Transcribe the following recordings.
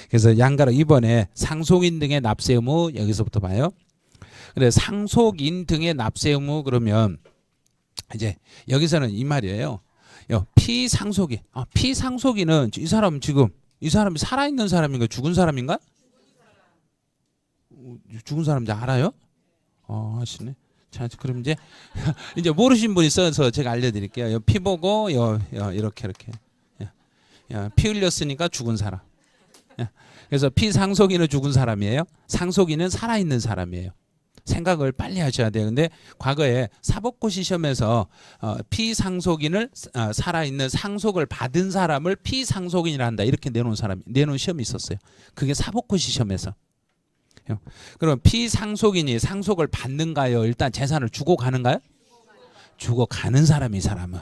그래서 양가로 이번에 상속인 등의 납세 의무 여기서부터 봐요. 근데 상속인 등의 납세 의무 그러면 이제 여기서는 이 말이에요. 피상속인. 피상속인은 이 사람 지금 이 사람이 살아있는 사람인가 죽은 사람인가? 죽은 사람인지 알아요? 하시네. 자, 그럼 이제 이제 모르신 분이 있어서 제가 알려드릴게요. 피 보고 이렇게 피 흘렸으니까 죽은 사람. 그래서 피상속인은 죽은 사람이에요. 상속인은 살아있는 사람이에요. 생각을 빨리 하셔야 돼요. 근데 과거에 사법고시 시험에서 피상속인을 살아있는 상속을 받은 사람을 피상속인이라 한다 이렇게 내놓은 시험이 있었어요. 그게 사법고시 시험에서. 그럼 피상속인이 상속을 받는가요? 일단 재산을 주고 가는가요? 주고 가는 사람이 이 사람은.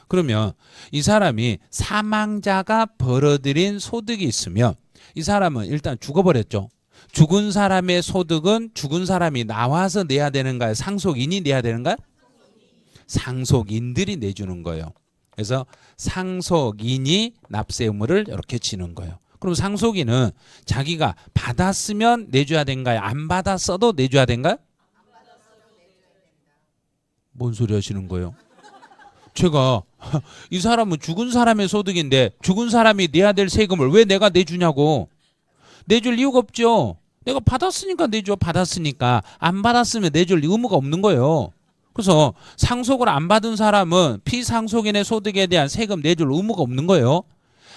그러면 이 사람이 사망자가 벌어들인 소득이 있으면 이 사람은 일단 죽어버렸죠. 죽은 사람의 소득은 죽은 사람이 나와서 내야 되는가요? 상속인이 내야 되는가요? 상속인들이 내주는 거예요. 그래서 상속인이 납세 의무를 이렇게 지는 거예요. 그럼 상속인은 자기가 받았으면 내줘야 된가요? 안 받았어도 내줘야 된가요? 뭔 소리 하시는 거예요? 제가 이 사람은 죽은 사람의 소득인데 죽은 사람이 내야 될 세금을 왜 내가 내주냐고. 내줄 이유가 없죠. 내가 받았으니까 내줘. 받았으니까. 안 받았으면 내줄 의무가 없는 거예요. 그래서 상속을 안 받은 사람은 피상속인의 소득에 대한 세금 내줄 의무가 없는 거예요.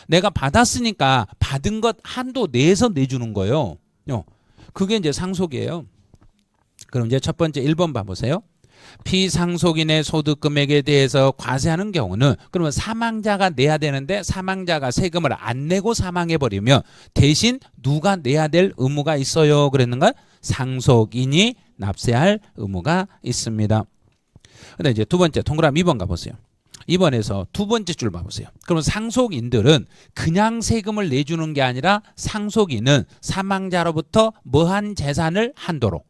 내가 받았으니까 받은 것 한도 내에서 내주는 거예요. 그게 이제 상속이에요. 그럼 이제 첫 번째 1번 봐보세요. 피상속인의 소득 금액에 대해서 과세하는 경우는 그러면 사망자가 내야 되는데 사망자가 세금을 안 내고 사망해버리면 대신 누가 내야 될 의무가 있어요? 그랬는가? 상속인이 납세할 의무가 있습니다. 근데 이제 두 번째 동그라미 2번 가보세요. 2번에서 두 번째 줄 봐보세요. 그러면 상속인들은 그냥 세금을 내주는 게 아니라 상속인은 사망자로부터 뭐한 재산을 한도로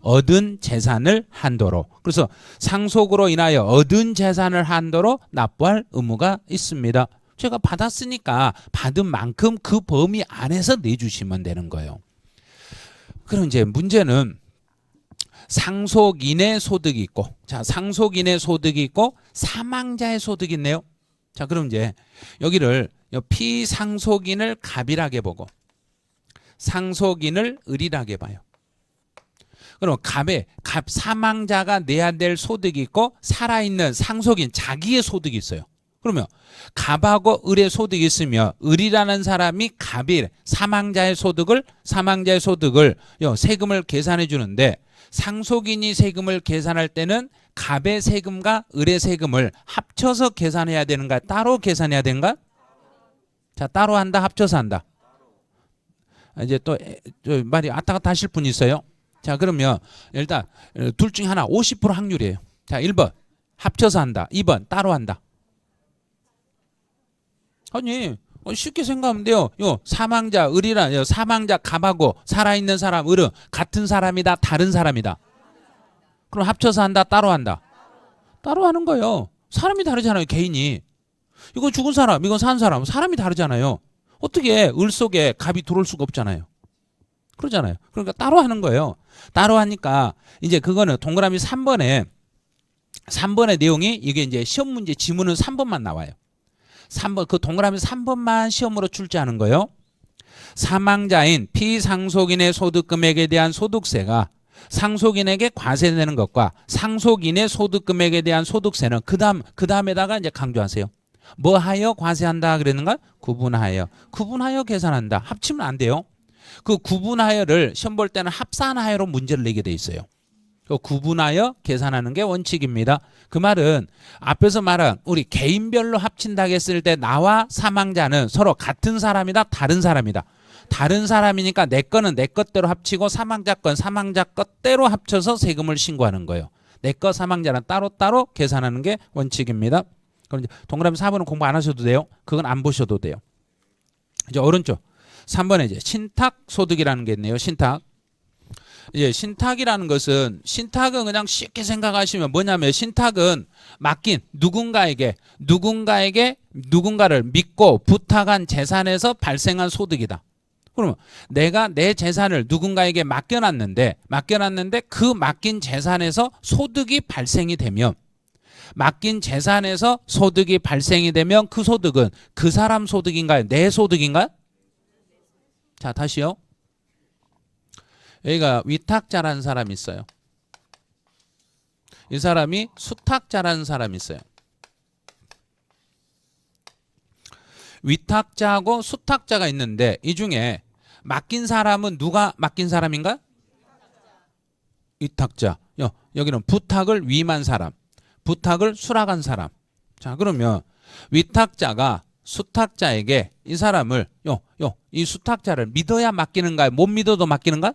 얻은 재산을 한도로 그래서 상속으로 인하여 얻은 재산을 한도로 납부할 의무가 있습니다. 제가 받았으니까 받은 만큼 그 범위 안에서 내주시면 되는 거예요. 그럼 이제 문제는 상속인의 소득이 있고 자 상속인의 소득이 있고 사망자의 소득이 있네요. 자 그럼 이제 여기를 피상속인을 갑이라게 보고 상속인을 을이라게 봐요. 그럼 갑 사망자가 내야 될 소득이 있고 살아있는 상속인 자기의 소득이 있어요. 그러면 갑하고 을의 소득이 있으면 을이라는 사람이 갑이 사망자의 소득을 세금을 계산해 주는데 상속인이 세금을 계산할 때는 갑의 세금과 을의 세금을 합쳐서 계산해야 되는가 따로 계산해야 되는가? 자 따로 한다 합쳐서 한다. 이제 또 말이 왔다 갔다 하실 분이 있어요. 자 그러면 일단 둘 중에 하나 50% 확률이에요. 자 1번 합쳐서 한다. 2번 따로 한다. 아니 쉽게 생각하면 돼요. 사망자 을이란 사망자 갑하고 살아있는 사람 을은 같은 사람이다 다른 사람이다. 그럼 합쳐서 한다 따로 한다. 따로 하는 거예요. 사람이 다르잖아요. 개인이. 이건 죽은 사람 이건 산 사람 사람이 다르잖아요. 어떻게 을 속에 갑이 들어올 수가 없잖아요. 그러잖아요. 그러니까 따로 하는 거예요. 따로 하니까 이제 그거는 동그라미 3번의 내용이 이게 이제 시험 문제 지문은 3번만 나와요. 3번 그 동그라미 3번만 시험으로 출제하는 거예요. 사망자인 피상속인의 소득 금액에 대한 소득세가 상속인에게 과세되는 것과 상속인의 소득 금액에 대한 소득세는 그다음에다가 이제 강조하세요. 뭐 하여 과세한다 그랬는가? 구분하여 계산한다. 합치면 안 돼요. 그 구분하여를 시험 볼 때는 합산하여로 문제를 내게 돼 있어요. 구분하여 계산하는 게 원칙입니다. 그 말은 앞에서 말한 우리 개인별로 합친다고 했을 때 나와 사망자는 서로 같은 사람이다 다른 사람이다. 다른 사람이니까 내 거는 내 것대로 합치고 사망자 건 사망자 것대로 합쳐서 세금을 신고하는 거예요. 내 거 사망자는 따로따로 계산하는 게 원칙입니다. 그럼 이제 동그라미 4번은 공부 안 하셔도 돼요. 그건 안 보셔도 돼요. 이제 오른쪽 3번에 이제 신탁 소득이라는 게 있네요. 신탁. 예, 신탁이라는 것은 신탁은 그냥 쉽게 생각하시면 뭐냐면 신탁은 맡긴 누군가를 믿고 부탁한 재산에서 발생한 소득이다. 그러면 내가 내 재산을 누군가에게 맡겨놨는데 그 맡긴 재산에서 소득이 발생이 되면 그 소득은 그 사람 소득인가요? 내 소득인가요? 자, 다시요. 여기가 위탁자라는 사람이 있어요. 이 사람이 수탁자라는 사람이 있어요. 위탁자하고 수탁자가 있는데 이 중에 맡긴 사람은 누가 맡긴 사람인가? 위탁자. 여기는 부탁을 위임한 사람, 부탁을 수락한 사람. 자, 그러면 위탁자가 수탁자에게 이 사람을 이 수탁자를 믿어야 맡기는가요? 못 믿어도 맡기는가?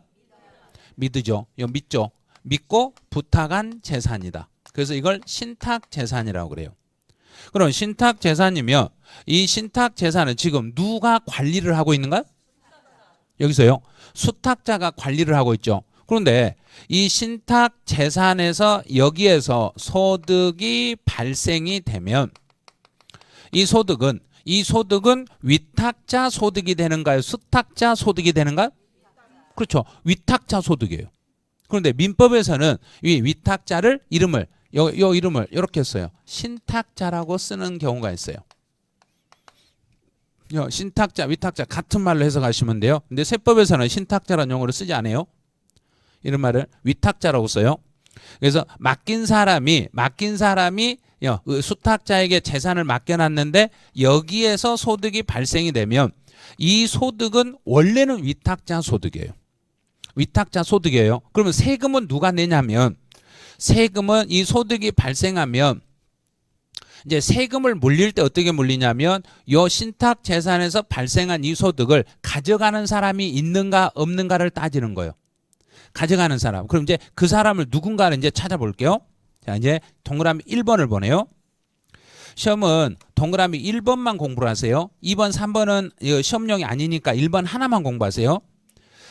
믿으죠. 믿죠. 믿고 부탁한 재산이다. 그래서 이걸 신탁 재산이라고 그래요. 그럼 신탁 재산이면 이 신탁 재산은 지금 누가 관리를 하고 있는가? 여기서요. 수탁자가 관리를 하고 있죠. 그런데 이 신탁 재산에서 여기에서 소득이 발생이 되면 이 소득은 위탁자 소득이 되는가요? 수탁자 소득이 되는가요? 그렇죠. 위탁자 소득이에요. 그런데 민법에서는 이 위탁자를 이름을 이렇게 써요. 신탁자라고 쓰는 경우가 있어요. 신탁자, 위탁자 같은 말로 해석하시면 돼요. 근데 세법에서는 신탁자라는 용어를 쓰지 않아요. 이런 말을 위탁자라고 써요. 그래서 맡긴 사람이 수탁자에게 재산을 맡겨놨는데 여기에서 소득이 발생이 되면 이 소득은 원래는 위탁자 소득이에요. 위탁자 소득이에요. 그러면 세금은 누가 내냐면 세금은 이 소득이 발생하면 이제 세금을 물릴 때 어떻게 물리냐면 요 신탁 재산에서 발생한 이 소득을 가져가는 사람이 있는가 없는가를 따지는 거예요. 가져가는 사람. 그럼 이제 그 사람을 누군가를 이제 찾아볼게요. 자, 이제 동그라미 1번을 보네요. 시험은 동그라미 1번만 공부를 하세요. 2번, 3번은 시험용이 아니니까 1번 하나만 공부하세요.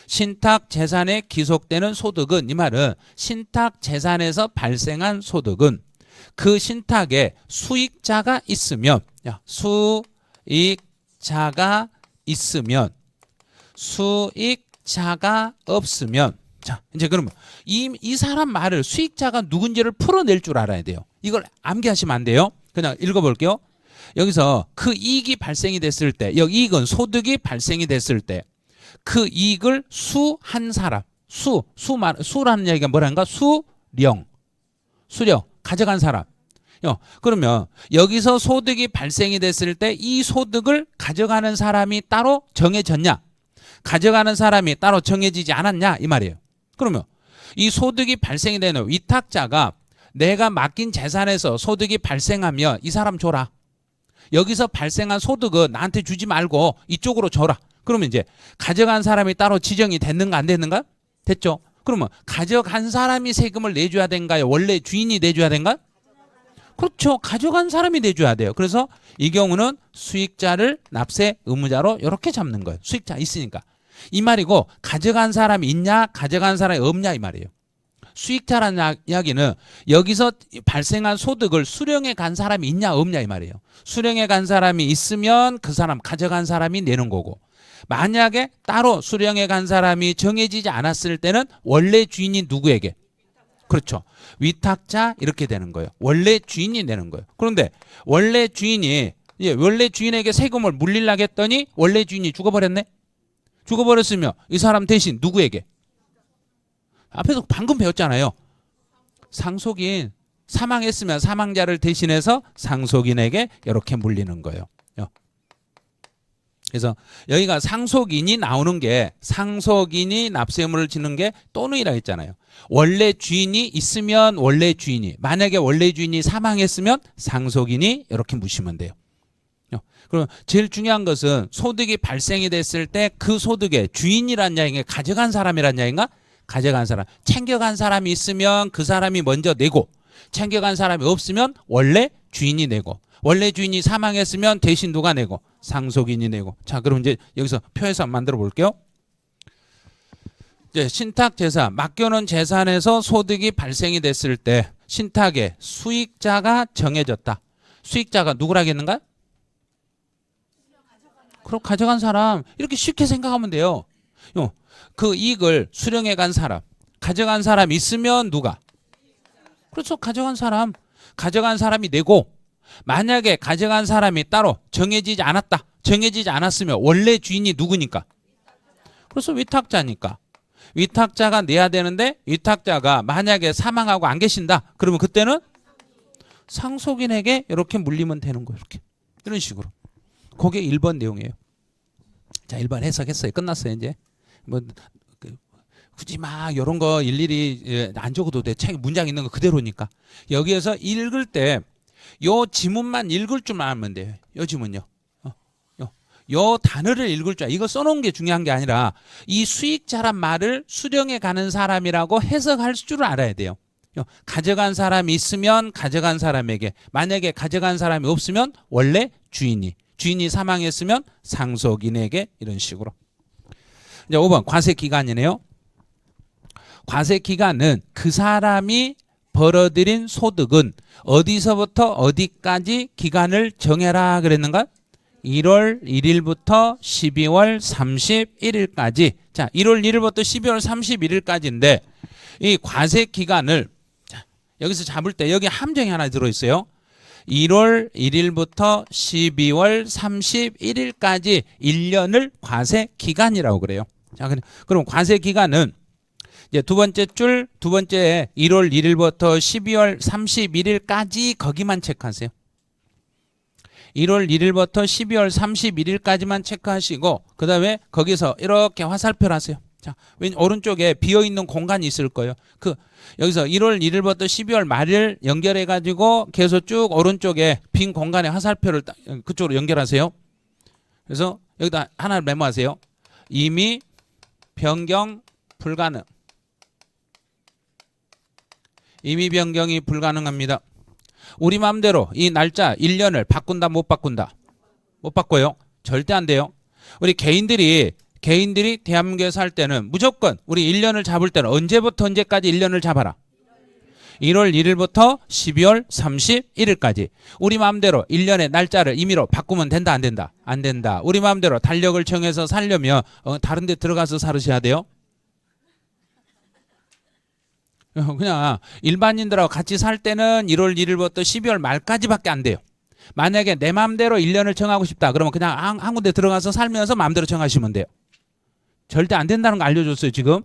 신탁 재산에 기속되는 소득은, 이 말은 신탁 재산에서 발생한 소득은 그 신탁에 수익자가 있으면, 수익자가 없으면, 자, 이제 그러면 이 사람 말을 수익자가 누군지를 풀어낼 줄 알아야 돼요. 이걸 암기하시면 안 돼요. 그냥 읽어볼게요. 여기서 그 이익이 발생이 됐을 때, 여기 이익은 소득이 발생이 됐을 때 그 이익을 수한 사람, 수라는 얘기가 뭐라는가? 수령, 가져간 사람. 그러면 여기서 소득이 발생이 됐을 때 이 소득을 가져가는 사람이 따로 정해졌냐? 가져가는 사람이 따로 정해지지 않았냐? 이 말이에요. 그러면 이 소득이 발생이 되는 위탁자가 내가 맡긴 재산에서 소득이 발생하면 이 사람 줘라. 여기서 발생한 소득은 나한테 주지 말고 이쪽으로 줘라. 그러면 이제 가져간 사람이 따로 지정이 됐는가 안 됐는가? 됐죠. 그러면 가져간 사람이 세금을 내줘야 된가요? 원래 주인이 내줘야 된가? 그렇죠. 가져간 사람이 내줘야 돼요. 그래서 이 경우는 수익자를 납세 의무자로 이렇게 잡는 거예요. 수익자 있으니까. 이 말이고 가져간 사람이 있냐 가져간 사람이 없냐 이 말이에요. 수익자라는 이야기는 여기서 발생한 소득을 수령해 간 사람이 있냐 없냐 이 말이에요. 수령해 간 사람이 있으면 그 사람 가져간 사람이 내는 거고, 만약에 따로 수령해 간 사람이 정해지지 않았을 때는 원래 주인이 누구에게? 그렇죠. 위탁자 이렇게 되는 거예요. 원래 주인이 내는 거예요. 그런데 원래 주인에게 세금을 물리려고 했더니 원래 주인이 죽어버렸네. 죽어버렸으면 이 사람 대신 누구에게? 앞에서 방금 배웠잖아요. 상속인, 사망했으면 사망자를 대신해서 상속인에게 이렇게 물리는 거예요. 그래서 여기가 상속인이 나오는 게, 상속인이 납세 의무를 지는 게 또는이라고 했잖아요. 원래 주인이 있으면 원래 주인이, 만약에 원래 주인이 사망했으면 상속인이 이렇게 묻히면 돼요. 그럼 제일 중요한 것은 소득이 발생이 됐을 때 그 소득의 주인이란 이야기가 가져간 사람이란 이야기인가? 가져간 사람. 챙겨간 사람이 있으면 그 사람이 먼저 내고, 챙겨간 사람이 없으면 원래 주인이 내고, 원래 주인이 사망했으면 대신 누가 내고? 상속인이 내고. 자, 그럼 이제 여기서 표에서 만들어 볼게요. 이제 신탁 재산, 맡겨놓은 재산에서 소득이 발생이 됐을 때 신탁의 수익자가 정해졌다. 수익자가 누구라겠는가? 그럼 가져간 사람 이렇게 쉽게 생각하면 돼요. 그 이익을 수령해 간 사람, 가져간 사람 있으면 누가? 그렇죠. 가져간 사람이 내고 만약에 가져간 사람이 따로 정해지지 않았다. 정해지지 않았으면 원래 주인이 누구니까? 그래서 위탁자니까. 위탁자가 내야 되는데 위탁자가 만약에 사망하고 안 계신다. 그러면 그때는 상속인에게 이렇게 물리면 되는 거예요. 이렇게. 이런 식으로. 그게 1번 내용이에요. 자, 1번 해석했어요. 끝났어요, 이제. 뭐 굳이 막 이런 거 일일이 안 적어도 돼. 책 문장 있는 거 그대로니까. 여기에서 읽을 때 요 지문만 읽을 줄만 알면 돼요. 요 지문요. 요 단어를 읽을 줄. 이거 써놓은 게 중요한 게 아니라 이 수익자란 말을 수령해 가는 사람이라고 해석할 줄을 알아야 돼요. 가져간 사람이 있으면 가져간 사람에게, 만약에 가져간 사람이 없으면 원래 주인이 사망했으면 상속인에게, 이런 식으로. 이제 5번 과세기간이네요. 과세기간은 그 사람이 벌어들인 소득은 어디서부터 어디까지 기간을 정해라 그랬는가? 1월 1일부터 12월 31일까지. 자, 1월 1일부터 12월 31일까지인데 이 과세기간을 여기서 잡을 때 여기 함정이 하나 들어있어요. 1월 1일부터 12월 31일까지 1년을 과세기간이라고 그래요. 자, 그럼 과세기간은 이제 두 번째 줄, 두 번째 1월 1일부터 12월 31일까지 거기만 체크하세요. 1월 1일부터 12월 31일까지만 체크하시고 그 다음에 거기서 이렇게 화살표를 하세요. 자, 오른쪽에 비어있는 공간이 있을 거예요. 여기서 1월 1일부터 12월 말일 연결해 가지고 계속 쭉 오른쪽에 빈 공간에 화살표를 그쪽으로 연결하세요. 그래서 여기다 하나를 메모하세요. 이미 변경 불가능. 이미 변경이 불가능합니다. 우리 마음대로 이 날짜 1년을 바꾼다 못 바꾼다? 못 바꿔요. 절대 안 돼요. 우리 개인들이 대한민국에서 할 때는 무조건 우리 1년을 잡을 때는 언제부터 언제까지 1년을 잡아라? 1월 1일부터 12월 31일까지. 우리 마음대로 1년의 날짜를 임의로 바꾸면 된다 안 된다? 안 된다. 우리 마음대로 달력을 정해서 살려면 다른 데 들어가서 살으셔야 돼요. 그냥 일반인들하고 같이 살 때는 1월 1일부터 12월 말까지밖에 안 돼요. 만약에 내 마음대로 1년을 정하고 싶다 그러면 그냥 한 군데 들어가서 살면서 마음대로 정하시면 돼요. 절대 안 된다는 거 알려줬어요. 지금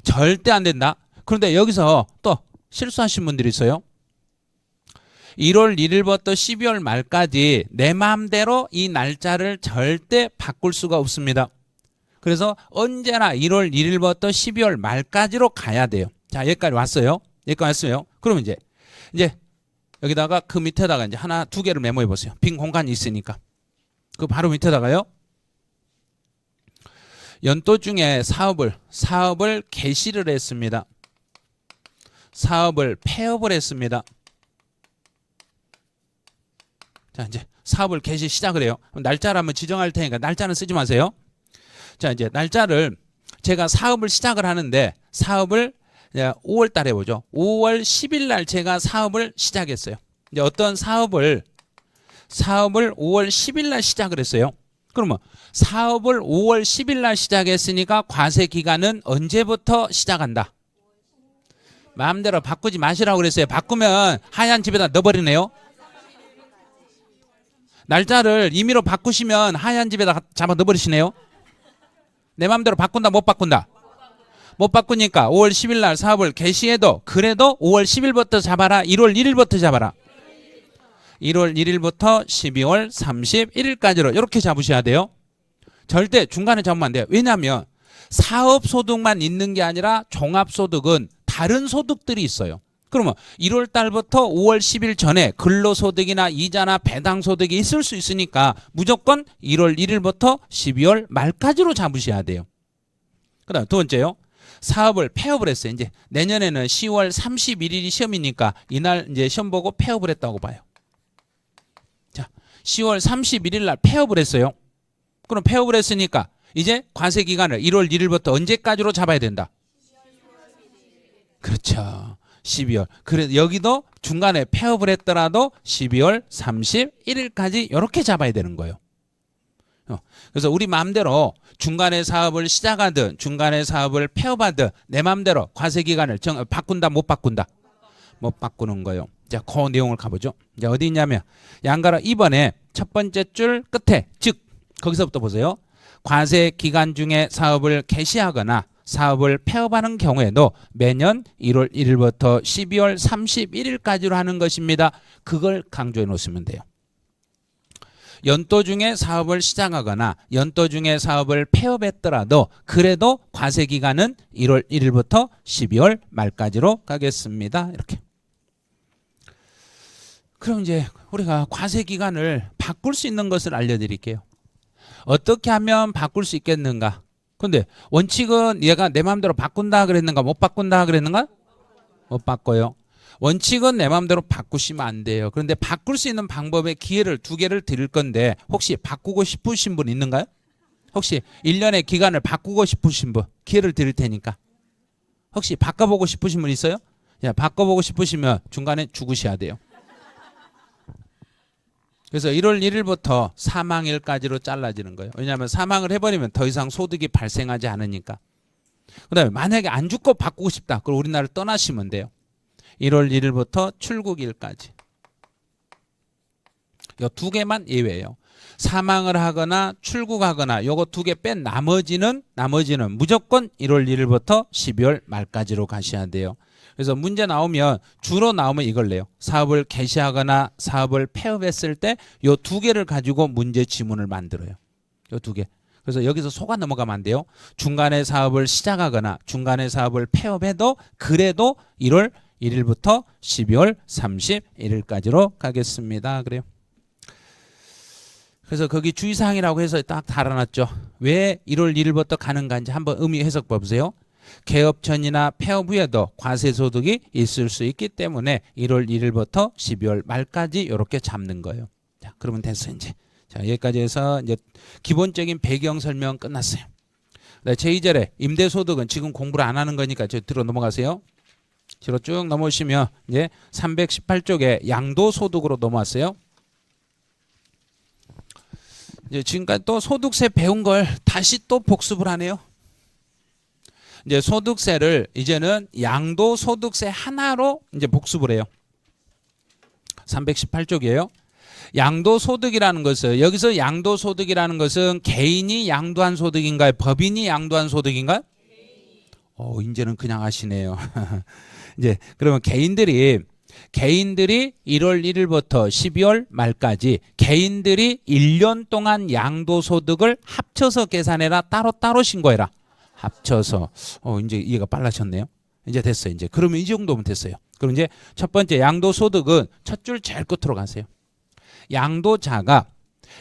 절대 안 된다. 그런데 여기서 또 실수하신 분들이 있어요. 1월 1일부터 12월 말까지 내 마음대로 이 날짜를 절대 바꿀 수가 없습니다. 그래서 언제나 1월 1일부터 12월 말까지로 가야 돼요. 자, 여기까지 왔어요. 그럼 이제 여기다가 그 밑에다가 이제 하나, 두 개를 메모해 보세요. 빈 공간이 있으니까. 그 바로 밑에다가요. 연도 중에 사업을 개시를 했습니다. 사업을 폐업을 했습니다. 자, 이제 사업을 개시 시작을 해요. 날짜를 한번 지정할 테니까 날짜는 쓰지 마세요. 자, 이제 날짜를 제가 사업을 시작을 하는데 사업을 5월 달에 보죠. 5월 10일 날 제가 사업을 시작했어요. 이제 어떤 사업을 5월 10일 날 시작을 했어요. 그러면 사업을 5월 10일 날 시작했으니까 과세 기간은 언제부터 시작한다? 마음대로 바꾸지 마시라고 그랬어요. 바꾸면 하얀 집에다 넣어버리네요. 날짜를 임의로 바꾸시면 하얀 집에다 잡아 넣어버리시네요. 내 마음대로 바꾼다 못 바꾼다? 못 바꾸니까 5월 10일 날 사업을 개시해도 그래도 5월 10일부터 잡아라. 1월 1일부터 잡아라. 1월 1일부터 12월 31일까지로 이렇게 잡으셔야 돼요. 절대 중간에 잡으면 안 돼요. 왜냐하면 사업소득만 있는 게 아니라 종합소득은 다른 소득들이 있어요. 그러면 1월 달부터 5월 10일 전에 근로소득이나 이자나 배당소득이 있을 수 있으니까 무조건 1월 1일부터 12월 말까지로 잡으셔야 돼요. 그 다음 두 번째요. 사업을 폐업을 했어요. 이제 내년에는 10월 31일이 시험이니까 이날 이제 시험 보고 폐업을 했다고 봐요. 자, 10월 31일 날 폐업을 했어요. 그럼 폐업을 했으니까 이제 과세 기간을 1월 1일부터 언제까지로 잡아야 된다? 그렇죠. 12월. 그래서 여기도 중간에 폐업을 했더라도 12월 31일까지 이렇게 잡아야 되는 거예요. 그래서 우리 마음대로 중간에 사업을 시작하든 중간에 사업을 폐업하든 내 마음대로 과세기간을 바꾼다 못 바꾼다? 못 바꾸는 거예요. 자, 그 내용을 가보죠. 이제 어디 있냐면 양가로 2번에 첫 번째 줄 끝에 즉 거기서부터 보세요. 과세 기간 중에 사업을 개시하거나 사업을 폐업하는 경우에도 매년 1월 1일부터 12월 31일까지로 하는 것입니다. 그걸 강조해 놓으시면 돼요. 연도 중에 사업을 시작하거나 연도 중에 사업을 폐업했더라도 그래도 과세 기간은 1월 1일부터 12월 말까지로 가겠습니다. 이렇게. 그럼 이제 우리가 과세 기간을 바꿀 수 있는 것을 알려드릴게요. 어떻게 하면 바꿀 수 있겠는가? 근데 원칙은 얘가 내 마음대로 바꾼다 그랬는가 못 바꾼다 그랬는가? 못 바꿔요. 원칙은 내 마음대로 바꾸시면 안 돼요. 그런데 바꿀 수 있는 방법의 기회를 2개를 드릴 건데 혹시 바꾸고 싶으신 분 있는가요? 혹시 1년의 기간을 바꾸고 싶으신 분 기회를 드릴 테니까. 혹시 바꿔보고 싶으신 분 있어요? 야, 바꿔보고 싶으시면 중간에 죽으셔야 돼요. 그래서 1월 1일부터 사망일까지로 잘라지는 거예요. 왜냐하면 사망을 해버리면 더 이상 소득이 발생하지 않으니까. 그 다음에 만약에 안 죽고 바꾸고 싶다. 그럼 우리나라를 떠나시면 돼요. 1월 1일부터 출국일까지. 이 2개만 예외예요. 사망을 하거나 출국하거나 요거 2개 뺀 나머지는 무조건 1월 1일부터 12월 말까지로 가셔야 돼요. 그래서 문제 나오면 주로 나오면 이걸 내요. 사업을 개시하거나 사업을 폐업했을 때 요 2개를 가지고 문제 지문을 만들어요. 요 2개. 그래서 여기서 속아 넘어가면 안 돼요. 중간에 사업을 시작하거나 중간에 사업을 폐업해도 그래도 1월 1일부터 12월 31일까지로 가겠습니다. 그래요. 그래서 거기 주의사항이라고 해서 딱 달아놨죠. 왜 1월 1일부터 가는가 이제 한번 의미 해석 봐보세요. 개업 전이나 폐업 후에도 과세소득이 있을 수 있기 때문에 1월 1일부터 12월 말까지 이렇게 잡는 거예요. 자, 그러면 됐어 이제. 자, 여기까지 해서 이제 기본적인 배경 설명 끝났어요. 제2절에 임대소득은 지금 공부를 안 하는 거니까 저 뒤로 넘어가세요. 뒤로 쭉 넘어오시면 이제 318쪽에 양도소득으로 넘어왔어요. 이제 지금까지 또 소득세 배운 걸 다시 또 복습을 하네요. 이제 소득세를 이제는 양도소득세 하나로 이제 복습을 해요. 318쪽이에요. 양도소득이라는 것은 여기서 양도소득이라는 것은 개인이 양도한 소득인가요? 법인이 양도한 소득인가요? 이제는 그냥 아시네요. 이제 그러면 개인들이 1월 1일부터 12월 말까지 개인들이 1년 동안 양도소득을 합쳐서 계산해라. 따로따로 신고해라. 합쳐서. 이제 이해가 빨라졌네요. 이제 됐어요. 이제 그러면 이 정도면 됐어요. 그럼 이제 첫 번째 양도소득은 첫 줄 제일 끝으로 가세요. 양도자가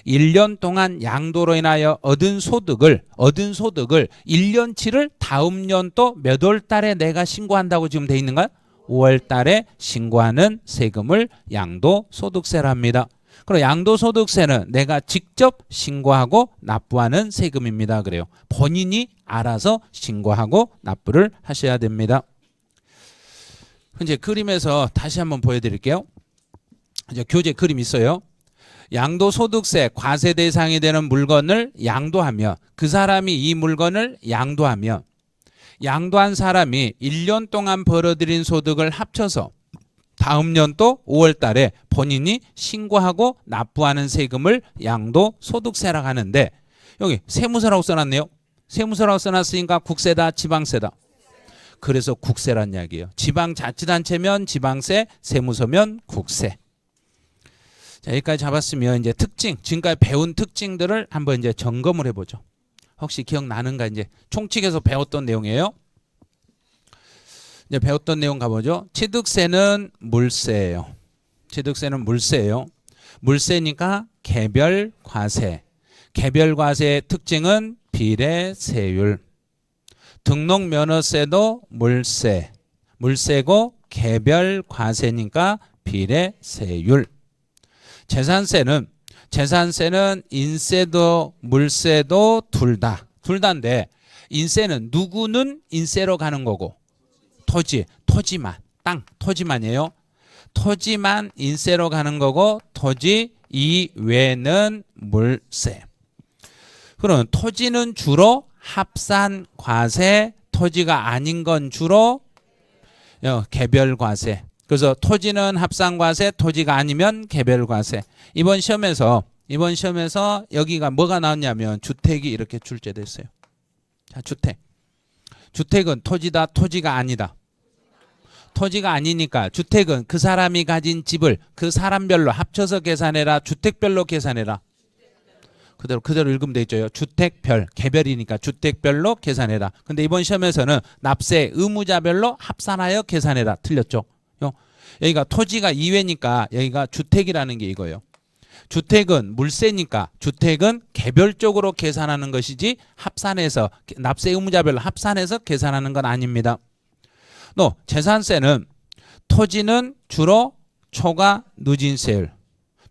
1년 동안 양도로 인하여 얻은 소득을 1년치를 다음 연도 몇 월 달에 내가 신고한다고 지금 돼 있는가요? 5월 달에 신고하는 세금을 양도소득세라 합니다. 그럼 양도소득세는 내가 직접 신고하고 납부하는 세금입니다. 그래요. 본인이 알아서 신고하고 납부를 하셔야 됩니다. 이제 그림에서 다시 한번 보여드릴게요. 이제 교재 그림 있어요. 양도소득세 과세 대상이 되는 물건을 양도하며 그 사람이 이 물건을 양도하며 양도한 사람이 1년 동안 벌어들인 소득을 합쳐서 다음 년도 5월 달에 본인이 신고하고 납부하는 세금을 양도소득세라고 하는데 여기 세무서라고 써놨네요. 세무서라고 써놨으니까 국세다 지방세다. 그래서 국세란 이야기예요. 지방자치단체면 지방세, 세무서면 국세. 자, 여기까지 잡았으면 이제 특징, 지금까지 배운 특징들을 한번 이제 점검을 해보죠. 혹시 기억나는가? 이제 총칙에서 배웠던 내용이에요. 이제 배웠던 내용 가보죠. 취득세는 물세예요. 취득세는 물세예요. 물세니까 개별 과세. 개별 과세의 특징은 비례세율. 등록면허세도 물세. 물세고 개별 과세니까 비례세율. 재산세는 인세도 물세도 둘 다인데 인세는 누구는 인세로 가는 거고 토지만 땅 토지만이에요. 토지만 인세로 가는 거고 토지 이외는 물세. 그럼 토지는 주로 합산 과세, 토지가 아닌 건 주로 개별 과세. 그래서 토지는 합산 과세, 토지가 아니면 개별 과세. 이번 시험에서 여기가 뭐가 나왔냐면 주택이 이렇게 출제됐어요. 자, 주택. 주택은 토지다, 토지가 아니다. 토지가 아니니까 주택은 그 사람이 가진 집을 그 사람별로 합쳐서 계산해라, 주택별로 계산해라. 그대로 읽으면 되죠. 주택별, 개별이니까 주택별로 계산해라. 근데 이번 시험에서는 납세 의무자별로 합산하여 계산해라. 틀렸죠? 여기가 토지가 2회니까 여기가 주택이라는 게 이거예요. 주택은 물세니까 주택은 개별적으로 계산하는 것이지 합산해서 납세 의무자별로 합산해서 계산하는 건 아닙니다. 또 재산세는 토지는 주로 초과 누진세율.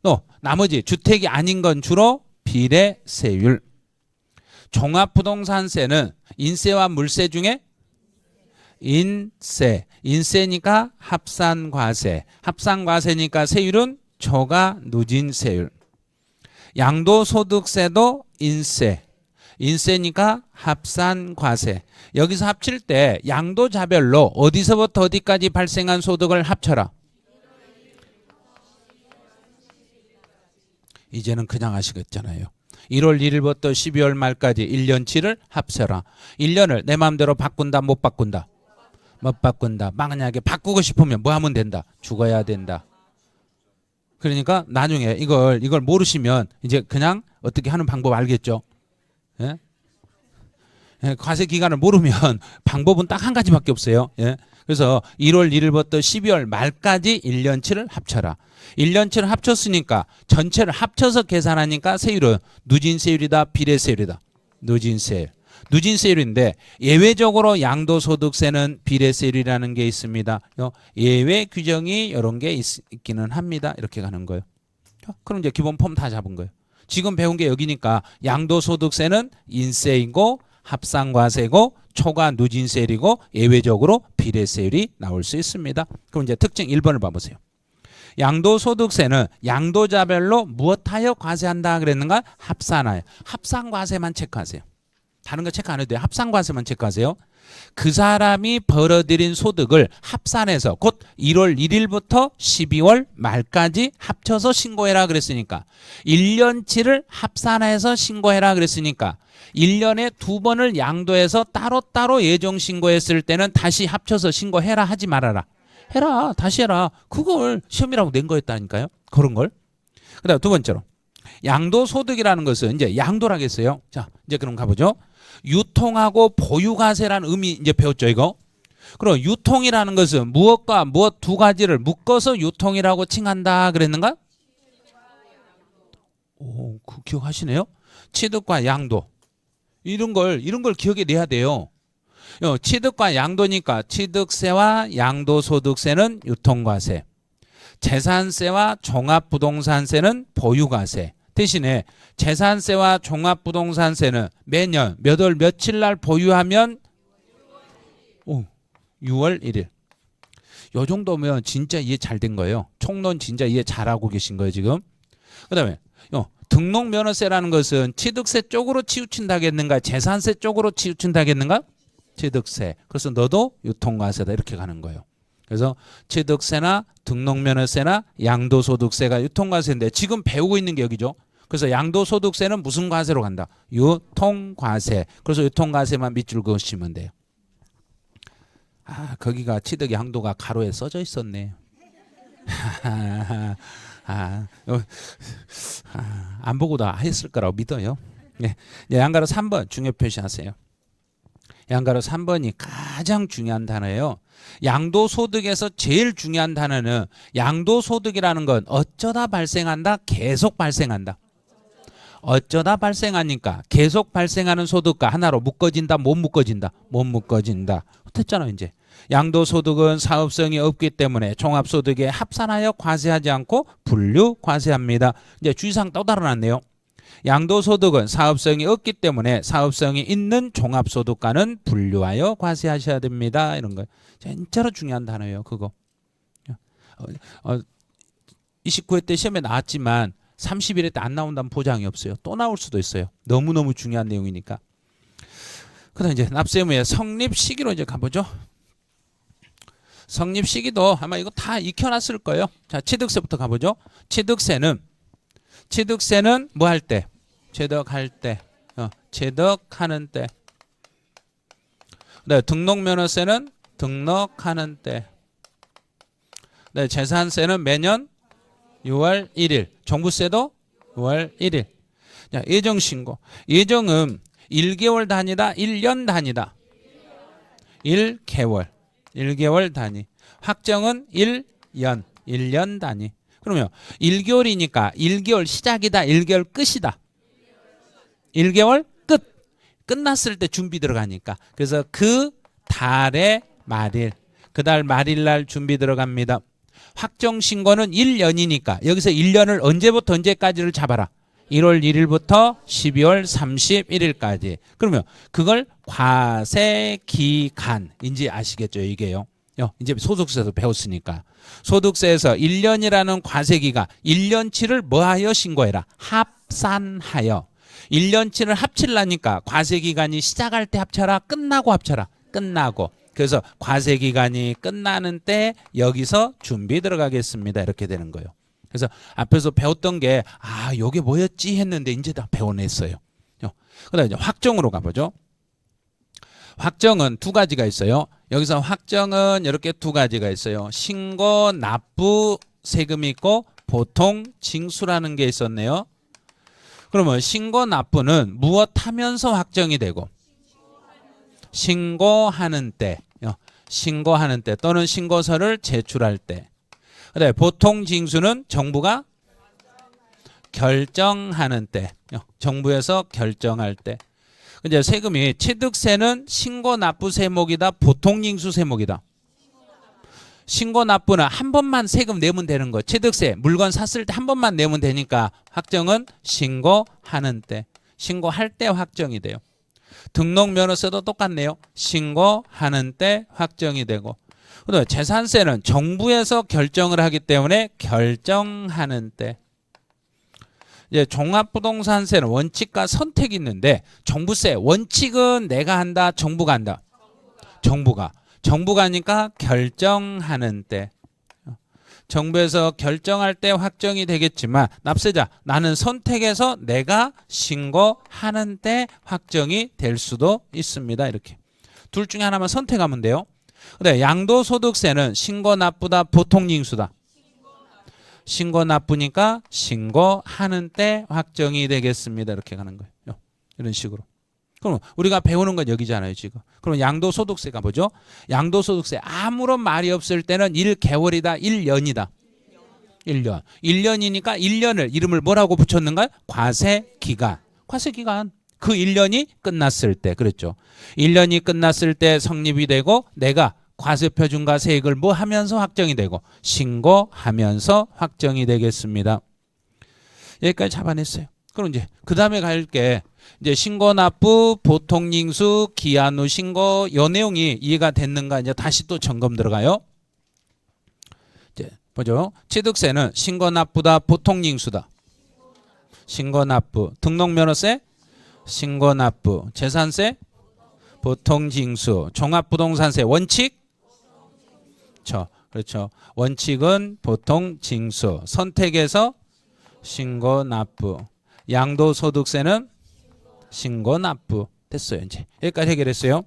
또 나머지 주택이 아닌 건 주로 비례세율. 종합부동산세는 인세와 물세 중에 인세니까 합산과세. 합산과세니까 세율은 초과 누진세율. 양도소득세도 인세니까 합산과세. 여기서 합칠 때 양도자별로 어디서부터 어디까지 발생한 소득을 합쳐라. 이제는 그냥 하시겠잖아요. 1월 1일부터 12월 말까지 1년치를 합쳐라. 1년을 내 마음대로 바꾼다, 못 바꾼다? 못 바꾼다. 만약에 바꾸고 싶으면 뭐 하면 된다? 죽어야 된다. 그러니까 나중에 이걸 모르시면 이제 그냥 어떻게 하는 방법 알겠죠? 예? 예, 과세 기간을 모르면 방법은 딱 한 가지밖에 없어요. 예? 그래서 1월 1일부터 12월 말까지 1년치를 합쳐라. 1년치를 합쳤으니까 전체를 합쳐서 계산하니까 세율은 누진세율이다, 비례세율이다. 누진세율인데 예외적으로 양도소득세는 비례세율이라는 게 있습니다. 예외 규정이 이런 게 있기는 합니다. 이렇게 가는 거예요. 그럼 이제 기본 폼 다 잡은 거예요. 지금 배운 게 여기니까 양도소득세는 인세이고 합산과세고 초과 누진세율이고 예외적으로 비례세율이 나올 수 있습니다. 그럼 이제 특징 1번을 봐보세요. 양도소득세는 양도자별로 무엇하여 과세한다 그랬는가? 합산하여. 합산과세만 체크하세요. 다른 거 체크 안 해도 돼요. 합산과세만 체크하세요. 그 사람이 벌어들인 소득을 합산해서 곧 1월 1일부터 12월 말까지 합쳐서 신고해라 그랬으니까 1년치를 합산해서 신고해라 그랬으니까 1년에 2번을 양도해서 따로따로 예정신고했을 때는 다시 합쳐서 신고해라 하지 말아라. 해라. 다시 해라. 그걸 시험이라고 낸 거였다니까요. 그런 걸. 그 다음 두 번째로 양도소득이라는 것은 이제 양도라겠어요. 자, 이제 그럼 가보죠. 유통하고 보유과세라는 의미 이제 배웠죠, 이거. 그럼 유통이라는 것은 무엇과 무엇 두 가지를 묶어서 유통이라고 칭한다 그랬는가? 오, 그 기억하시네요. 취득과 양도. 이런 걸 기억해 내야 돼요. 취득과 양도니까 취득세와 양도소득세는 유통과세. 재산세와 종합부동산세는 보유과세. 대신에 재산세와 종합부동산세는 매년 몇 월 며칠 날 보유하면 6월 1일. 요 정도면 진짜 이해 잘 된 거예요. 총론 진짜 이해 잘하고 계신 거예요 지금. 그 다음에 등록면허세라는 것은 취득세 쪽으로 치우친다겠는가 재산세 쪽으로 치우친다겠는가? 취득세. 그래서 너도 유통과세다 이렇게 가는 거예요. 그래서 취득세나 등록면허세나 양도소득세가 유통과세인데 지금 배우고 있는 게 여기죠. 그래서 양도소득세는 무슨 과세로 간다? 유통과세. 그래서 유통과세만 밑줄 그으시면 돼요. 아, 거기가 취득 양도가 가로에 써져 있었네. 안 보고도 했을 거라고 믿어요. 예, 양가로 3번 중요 표시하세요. 양가로 3번이 가장 중요한 단어예요. 양도소득에서 제일 중요한 단어는 양도소득이라는 건 어쩌다 발생한다, 계속 발생한다. 어쩌다 발생하니까 계속 발생하는 소득과 하나로 묶어진다, 못 묶어진다? 못 묶어진다. 됐잖아 이제. 양도소득은 사업성이 없기 때문에 종합소득에 합산하여 과세하지 않고 분류 과세합니다. 이제 주의사항 또 달아놨네요. 양도소득은 사업성이 없기 때문에 사업성이 있는 종합소득과는 분류하여 과세하셔야 됩니다. 이런 거 진짜로 중요한 단어예요. 그거. 29회 때 시험에 나왔지만 30일에 때 안 나온다는 보장이 없어요. 또 나올 수도 있어요. 너무너무 중요한 내용이니까. 그다음 이제 납세 의무의 성립 시기로 이제 가보죠. 성립 시기도 아마 이거 다 익혀놨을 거예요. 자, 취득세부터 가보죠. 취득세는 뭐 할 때? 취득할 때, 취득하는 때. 네, 등록면허세는 등록하는 때. 네, 재산세는 매년 6월 1일. 종부세도 6월 1일. 자, 예정신고. 예정은 1개월 단위다, 1년 단위다. 1개월. 1개월 단위. 확정은 1년 단위. 그러면 1개월이니까 1개월 시작이다, 1개월 끝이다. 1개월 끝. 끝났을 때 준비 들어가니까. 그래서 그 달의 말일. 그 달 말일 날 준비 들어갑니다. 확정 신고는 1년이니까 여기서 1년을 언제부터 언제까지를 잡아라. 1월 1일부터 12월 31일까지. 그러면 그걸 과세기간인지 아시겠죠, 이게요. 이제 소득세에서 배웠으니까. 소득세에서 1년이라는 과세기간 1년치를 뭐하여 신고해라. 합산하여. 1년치를 합치려니까 과세기간이 시작할 때 합쳐라, 끝나고 합쳐라. 끝나고. 그래서 과세기간이 끝나는 때 여기서 준비 들어가겠습니다. 이렇게 되는 거예요. 그래서 앞에서 배웠던 게 요게 뭐였지 했는데 이제 다 배워냈어요. 그다음에 이제 확정으로 가보죠. 확정은 두 가지가 있어요. 여기서 확정은 이렇게 두 가지가 있어요. 신고 납부 세금이 있고 보통 징수라는 게 있었네요. 그러면 신고 납부는 무엇 하면서 확정이 되고 신고하는 때 또는 신고서를 제출할 때. 그다음에 보통 징수는 정부가 결정하는 때, 정부에서 결정할 때. 이제 세금이 취득세는 신고 납부 세목이다, 보통 징수 세목이다. 신고 납부는 한 번만 세금 내면 되는 거. 취득세 물건 샀을 때 한 번만 내면 되니까 확정은 신고하는 때, 신고할 때 확정이 돼요. 등록면허세도 똑같네요. 신고하는 때 확정이 되고. 그다음에 재산세는 정부에서 결정을 하기 때문에 결정하는 때. 이제 종합부동산세는 원칙과 선택이 있는데 종부세 원칙은 내가 한다, 정부가 한다. 정부가 하니까 결정하는 때. 정부에서 결정할 때 확정이 되겠지만 납세자 나는 선택해서 내가 신고하는 때 확정이 될 수도 있습니다. 이렇게 둘 중에 하나만 선택하면 돼요. 근데 양도소득세는 신고 납부다, 보통 징수다. 신고 납부니까 신고하는 때 확정이 되겠습니다. 이렇게 가는 거예요. 이런 식으로. 그럼 우리가 배우는 건 여기잖아요, 지금. 그럼 양도소득세 가보죠. 양도소득세 아무런 말이 없을 때는 1개월이다, 1년이다. 1년. 1년이니까 1년을 이름을 뭐라고 붙였는가? 과세기간. 과세기간. 그 1년이 끝났을 때. 그랬죠. 1년이 끝났을 때 성립이 되고 내가 과세표준과 세액을 뭐 하면서 확정이 되고 신고하면서 확정이 되겠습니다. 여기까지 잡아냈어요. 그럼 이제 그 다음에 갈 게 이제 신고 납부, 보통 징수, 기한 후 신고 요 내용이 이해가 됐는가 이제 다시 또 점검 들어가요. 이제 보죠. 취득세는 신고 납부다, 보통 징수다. 신고 납부. 등록면허세 신고 납부. 재산세 보통 징수. 종합부동산세 원칙 그렇죠. 원칙은 보통 징수. 선택해서 신고 납부. 양도소득세는 신고 납부. 됐어요. 이제 여기까지 해결했어요.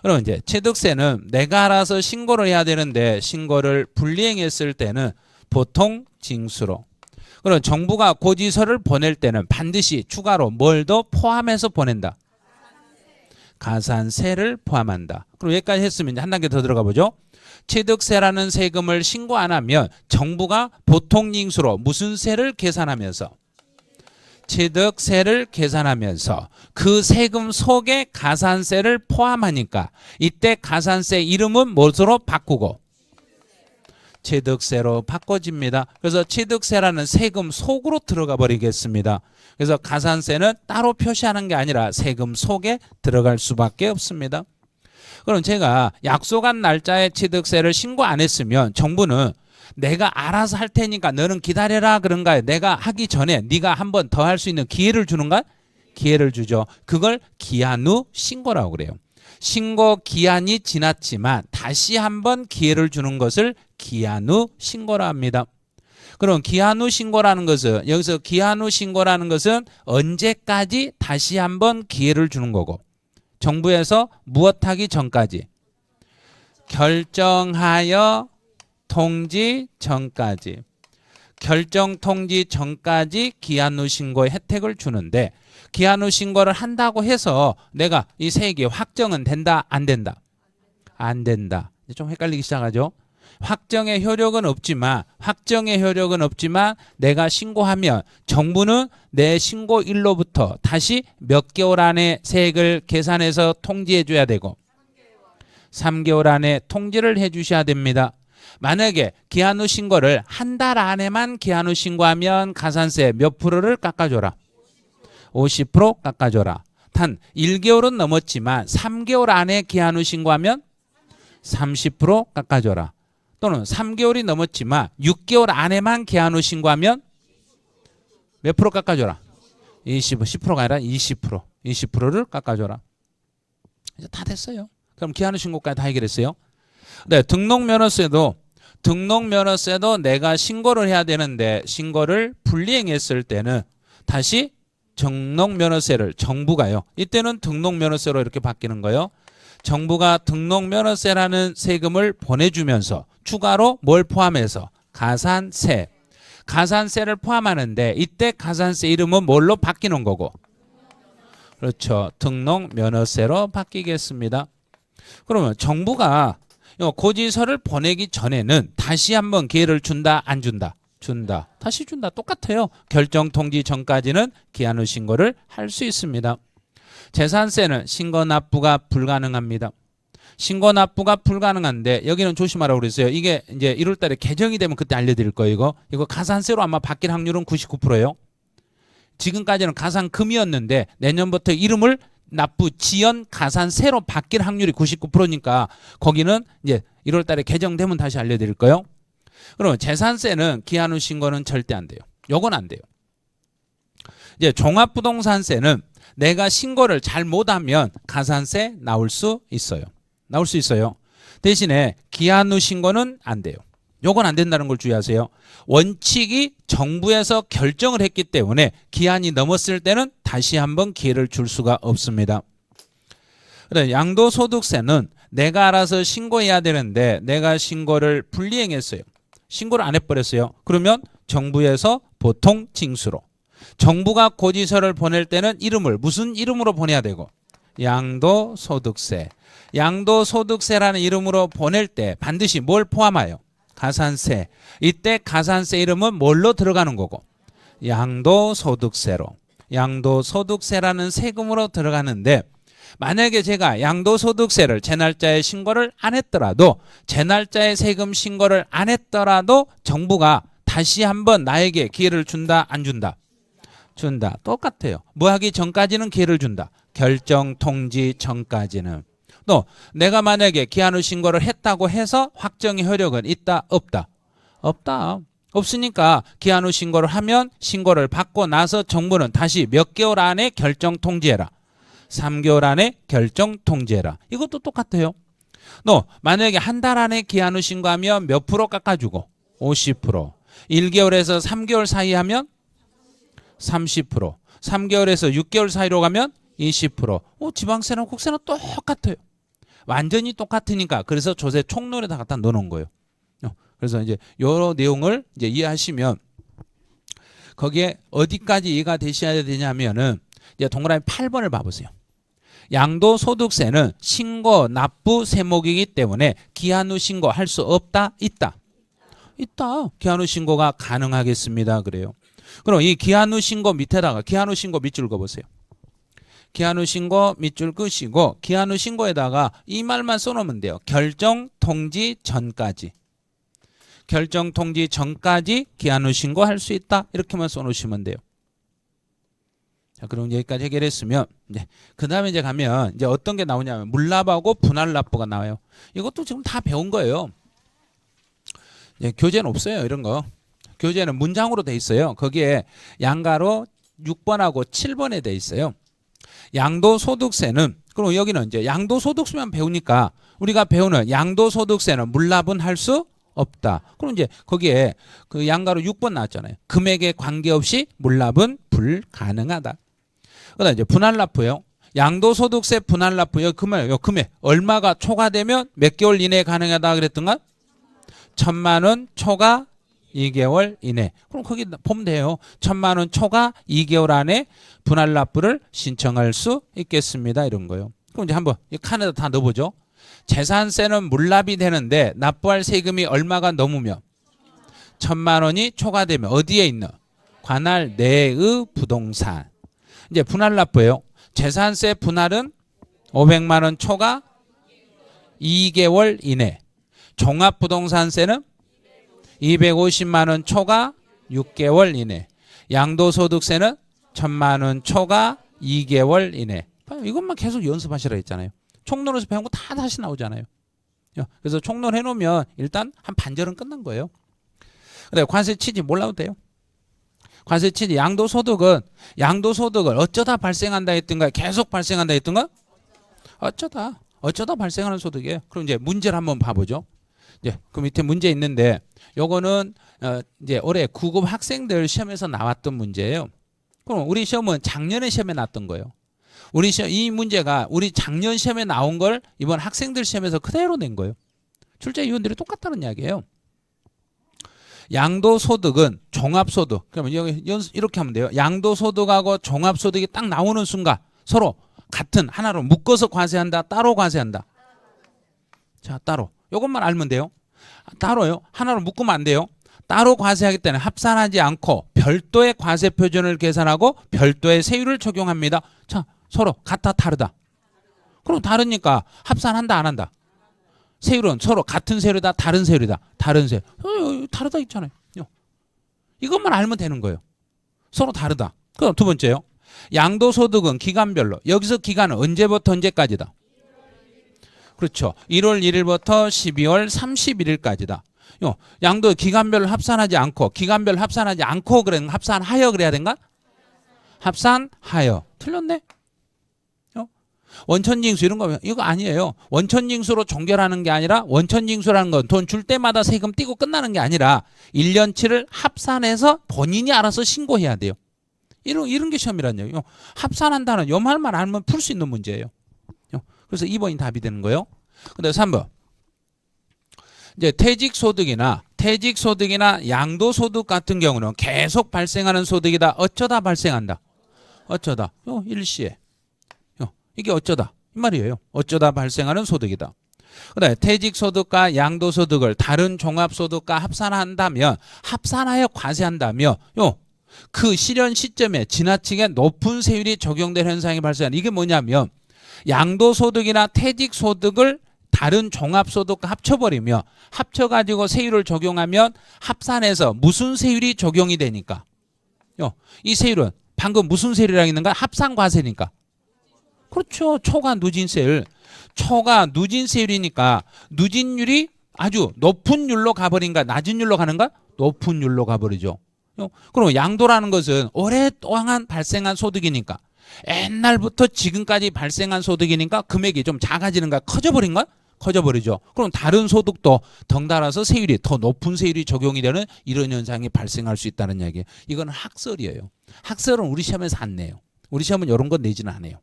그럼 이제 취득세는 내가 알아서 신고를 해야 되는데 신고를 불이행했을 때는 보통 징수로. 그럼 정부가 고지서를 보낼 때는 반드시 추가로 뭘 더 포함해서 보낸다. 가산세를 포함한다. 그럼 여기까지 했으면 이제 한 단계 더 들어가 보죠. 취득세라는 세금을 신고 안 하면 정부가 보통 징수로 무슨 세를 계산하면서 취득세를 계산하면서 그 세금 속에 가산세를 포함하니까 이때 가산세 이름은 무엇으로 바꾸고 취득세로 바꿔집니다. 그래서 취득세라는 세금 속으로 들어가 버리겠습니다. 그래서 가산세는 따로 표시하는 게 아니라 세금 속에 들어갈 수밖에 없습니다. 그럼 제가 약속한 날짜에 취득세를 신고 안 했으면 정부는 내가 알아서 할 테니까 너는 기다려라 그런가요? 내가 하기 전에 네가 한 번 더 할 수 있는 기회를 주는가? 기회를 주죠. 그걸 기한 후 신고라고 그래요. 신고 기한이 지났지만 다시 한번 기회를 주는 것을 기한 후 신고라 합니다. 그럼 기한 후 신고라는 것은 여기서 기한 후 신고라는 것은 언제까지 다시 한번 기회를 주는 거고 정부에서 무엇하기 전까지 결정하여 통지 전까지 결정 통지 전까지 기한 후 신고의 혜택을 주는데 기한 후 신고를 한다고 해서 내가 이 세액이 확정은 된다 안 된다? 안 된다. 좀 헷갈리기 시작하죠. 확정의 효력은 없지만 내가 신고하면 정부는 내 신고일로부터 다시 몇 개월 안에 세액을 계산해서 통지해 줘야 되고 3개월 안에 통지를 해 주셔야 됩니다. 만약에 기한 후 신고를 한 달 안에만 기한 후 신고하면 가산세 몇 프로를 깎아줘라? 50% 깎아줘라. 단 1개월은 넘었지만 3개월 안에 기한 후 신고하면 30% 깎아줘라. 또는 3개월이 넘었지만 6개월 안에만 기한 후 신고하면 몇 프로 깎아줘라? 10%가 아니라 20%를 깎아줘라. 이제 다 됐어요. 그럼 기한 후 신고까지 다 해결했어요. 네, 등록면허세도 내가 신고를 해야 되는데 신고를 불이행했을 때는 다시 등록면허세를 정부가요. 이때는 등록면허세로 이렇게 바뀌는 거예요. 정부가 등록면허세라는 세금을 보내주면서 추가로 뭘 포함해서 가산세를 포함하는데 이때 가산세 이름은 뭘로 바뀌는 거고 그렇죠. 등록면허세로 바뀌겠습니다. 그러면 정부가 고지서를 보내기 전에는 다시 한번 기회를 준다 안 준다? 준다. 다시 준다. 똑같아요. 결정 통지 전까지는 기한 후 신고를 할 수 있습니다. 재산세는 신고 납부가 불가능합니다. 신고 납부가 불가능한데 여기는 조심하라고 그랬어요. 이게 이제 1월 달에 개정이 되면 그때 알려드릴 거예요. 이거 가산세로 아마 바뀔 확률은 99%예요. 지금까지는 가산금이었는데 내년부터 이름을 납부 지연 가산세로 바뀔 확률이 99%니까 거기는 이제 1월 달에 개정되면 다시 알려드릴 거예요. 그럼 재산세는 기한 후 신고는 절대 안 돼요. 요건 안 돼요. 이제 종합부동산세는 내가 신고를 잘 못하면 가산세 나올 수 있어요. 대신에 기한 후 신고는 안 돼요. 요건 안 된다는 걸 주의하세요. 원칙이 정부에서 결정을 했기 때문에 기한이 넘었을 때는 다시 한번 기회를 줄 수가 없습니다. 양도소득세는 내가 알아서 신고해야 되는데 내가 신고를 불이행했어요. 신고를 안 해버렸어요. 그러면 정부에서 보통 징수로 정부가 고지서를 보낼 때는 이름을 무슨 이름으로 보내야 되고 양도소득세라는 이름으로 보낼 때 반드시 뭘 포함하여? 가산세. 이때 가산세 이름은 뭘로 들어가는 거고? 양도소득세라는 세금으로 들어가는데 만약에 제가 양도소득세를 제 날짜에 신고를 안 했더라도 제 날짜에 세금 신고를 안 했더라도 정부가 다시 한번 나에게 기회를 준다 안 준다? 준다. 똑같아요. 뭐 하기 전까지는 기회를 준다. 결정 통지 전까지는. 또 내가 만약에 기한 후 신고를 했다고 해서 확정의 효력은 있다 없다? 없다. 없으니까 기한 후 신고를 하면 신고를 받고 나서 정부는 다시 몇 개월 안에 결정 통지해라. 3개월 안에 결정 통지해라. 이것도 똑같아요. 너 만약에 한 달 안에 기한 후 신고하면 몇 프로 깎아주고? 50%. 1개월에서 3개월 사이 하면 30%. 3개월에서 6개월 사이로 가면 20%. 지방세나 국세나 똑같아요. 완전히 똑같으니까 그래서 조세 총론에다 갖다 넣어놓은 거예요. 그래서 이제 여러 내용을 이제 이해하시면 거기에 어디까지 이해가 되셔야 되냐면은 이제 동그라미 8번을 봐보세요. 양도소득세는 신고 납부 세목이기 때문에 기한 후 신고할 수 없다 있다? 있다. 기한 후 신고가 가능하겠습니다. 그래요. 그럼 이 기한 후 신고 밑에다가 기한 후 신고 밑줄 그어보세요. 기한 후 신고 밑줄 끄시고 기한 후 신고에다가 이 말만 써놓으면 돼요. 결정 통지 전까지. 결정 통지 전까지 기한 후 신고할 수 있다. 이렇게만 써놓으시면 돼요. 자, 그럼 여기까지 해결했으면 그 다음에 이제 가면 이제 어떤 게 나오냐면 물납하고 분할납부가 나와요. 이것도 지금 다 배운 거예요. 예, 교재는 없어요. 이런 거. 교재는 문장으로 돼 있어요. 거기에 양가로 6번하고 7번에 돼 있어요. 양도소득세는 그럼 여기는 이제 양도소득세만 배우니까 우리가 배우는 양도소득세는 물납은 할 수 없다. 그럼 이제 거기에 그 양가로 6번 나왔잖아요. 금액에 관계없이 물납은 불가능하다. 그다음 이제 분할납부요. 양도소득세 분할납부 요 금액 얼마가 초과되면 몇 개월 이내에 가능하다 그랬던가? 1,000만 원 초과 2개월 이내. 그럼 거기 보면 돼요. 1,000만 원 초과 2개월 안에 분할납부를 신청할 수 있겠습니다. 이런 거요. 그럼 이제 한번 이 칸에다 다 넣어보죠. 재산세는 물납이 되는데 납부할 세금이 얼마가 넘으면 1,000만 원이 초과되면 어디에 있는? 관할 내의 부동산. 이제 분할납부예요. 재산세 분할은 500만 원 초과 2개월 이내. 종합부동산세는 250만 원 초과 6개월 이내. 양도소득세는 1,000만 원 초과 2개월 이내. 이것만 계속 연습하시라 했잖아요. 총론에서 배운 거 다 다시 나오잖아요. 그래서 총론 해놓으면 일단 한 반절은 끝난 거예요. 근데 관세 취지 몰라도 돼요. 관세 취지 양도소득을 어쩌다 발생한다 했던가 계속 발생한다 했던가? 어쩌다 발생하는 소득이에요. 그럼 이제 문제를 한번 봐보죠. 이제 그 밑에 문제 있는데 요거는 이제 올해 9급 학생들 시험에서 나왔던 문제예요. 그럼 우리 시험은 작년에 시험에 나왔던 거예요. 우리 시험 이 문제가 우리 작년 시험에 나온 걸 이번 학생들 시험에서 그대로 낸 거예요. 출제 위원들이 똑같다는 이야기예요. 양도소득은 종합소득. 그러면 여기 이렇게 하면 돼요. 양도소득하고 종합소득이 딱 나오는 순간 서로 같은 하나로 묶어서 과세한다. 따로 과세한다. 자, 따로. 이것만 알면 돼요. 따로요. 하나로 묶으면 안 돼요. 따로 과세하기 때문에 합산하지 않고 별도의 과세 표준을 계산하고 별도의 세율을 적용합니다. 자, 서로 같다 다르다. 그럼 다르니까 합산한다 안 한다. 세율은 서로 같은 세율이다 다른 세율이다. 다른 세율. 다르다 있잖아요. 이것만 알면 되는 거예요. 서로 다르다. 그럼 두 번째요. 양도소득은 기간별로. 여기서 기간은 언제부터 언제까지다? 그렇죠. 1월 1일부터 12월 31일까지다. 양도 기간별로 합산하지 않고 그래 합산하여 그래야 된가? 합산하여. 틀렸네. 원천징수 이런 거 이거 아니에요. 원천징수로 종결하는 게 아니라 원천징수라는 건 돈 줄 때마다 세금 떼고 끝나는 게 아니라 1년치를 합산해서 본인이 알아서 신고해야 돼요. 이런 게 시험이란 얘기예요. 합산한다는 요 말만 알면 풀 수 있는 문제예요. 그래서 2번이 답이 되는 거예요. 근데 3번. 이제 퇴직소득이나 양도소득 같은 경우는 계속 발생하는 소득이다. 어쩌다 발생한다. 어쩌다. 일시에. 이게 어쩌다. 이 말이에요. 어쩌다 발생하는 소득이다. 그다음에 퇴직소득과 양도소득을 다른 종합소득과 합산한다면 합산하여 과세한다며 그 실현 시점에 지나치게 높은 세율이 적용된 현상이 발생하는 이게 뭐냐면 양도소득이나 퇴직소득을 다른 종합소득과 합쳐버리며 합쳐가지고 세율을 적용하면 합산해서 무슨 세율이 적용이 되니까 이 세율은 방금 무슨 세율이라고 했는가? 합산과세니까. 그렇죠. 초과 누진세율이니까 누진율이 아주 높은 율로 가버린가 낮은 율로 가는가? 높은 율로 가버리죠. 그럼 양도라는 것은 오랫동안 발생한 소득이니까 옛날부터 지금까지 발생한 소득이니까 금액이 좀 작아지는가? 커져버린가? 커져버리죠. 그럼 다른 소득도 덩달아서 세율이 더 높은 세율이 적용이 되는 이런 현상이 발생할 수 있다는 이야기예요. 이건 학설이에요. 학설은 우리 시험에서 안 내요. 우리 시험은 이런 건 내지는 않아요.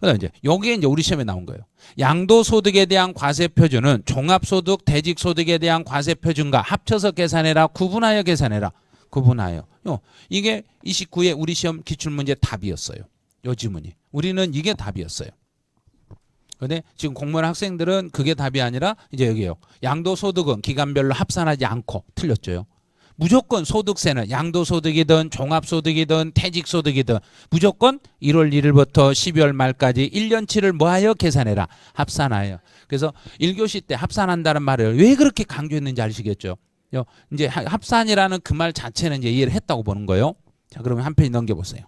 그다음 이제 여기에 이제 우리 시험에 나온 거예요. 양도소득에 대한 과세 표준은 종합소득, 퇴직소득에 대한 과세 표준과 합쳐서 계산해라. 구분하여 계산해라. 구분하여. 이게 29회 우리 시험 기출문제 답이었어요. 요 지문이. 우리는 이게 답이었어요. 근데 지금 공무원 학생들은 그게 답이 아니라 이제 여기에요. 양도소득은 기간별로 합산하지 않고 틀렸죠. 무조건 소득세는 양도소득이든 종합소득이든 퇴직소득이든 무조건 1월 1일부터 12월 말까지 1년치를 뭐하여 계산해라. 합산하여. 그래서 1교시 때 합산한다는 말을 왜 그렇게 강조했는지 아시겠죠? 이제 합산이라는 그 말 자체는 이제 이해를 했다고 보는 거예요. 자, 그러면 한 페이지 넘겨보세요.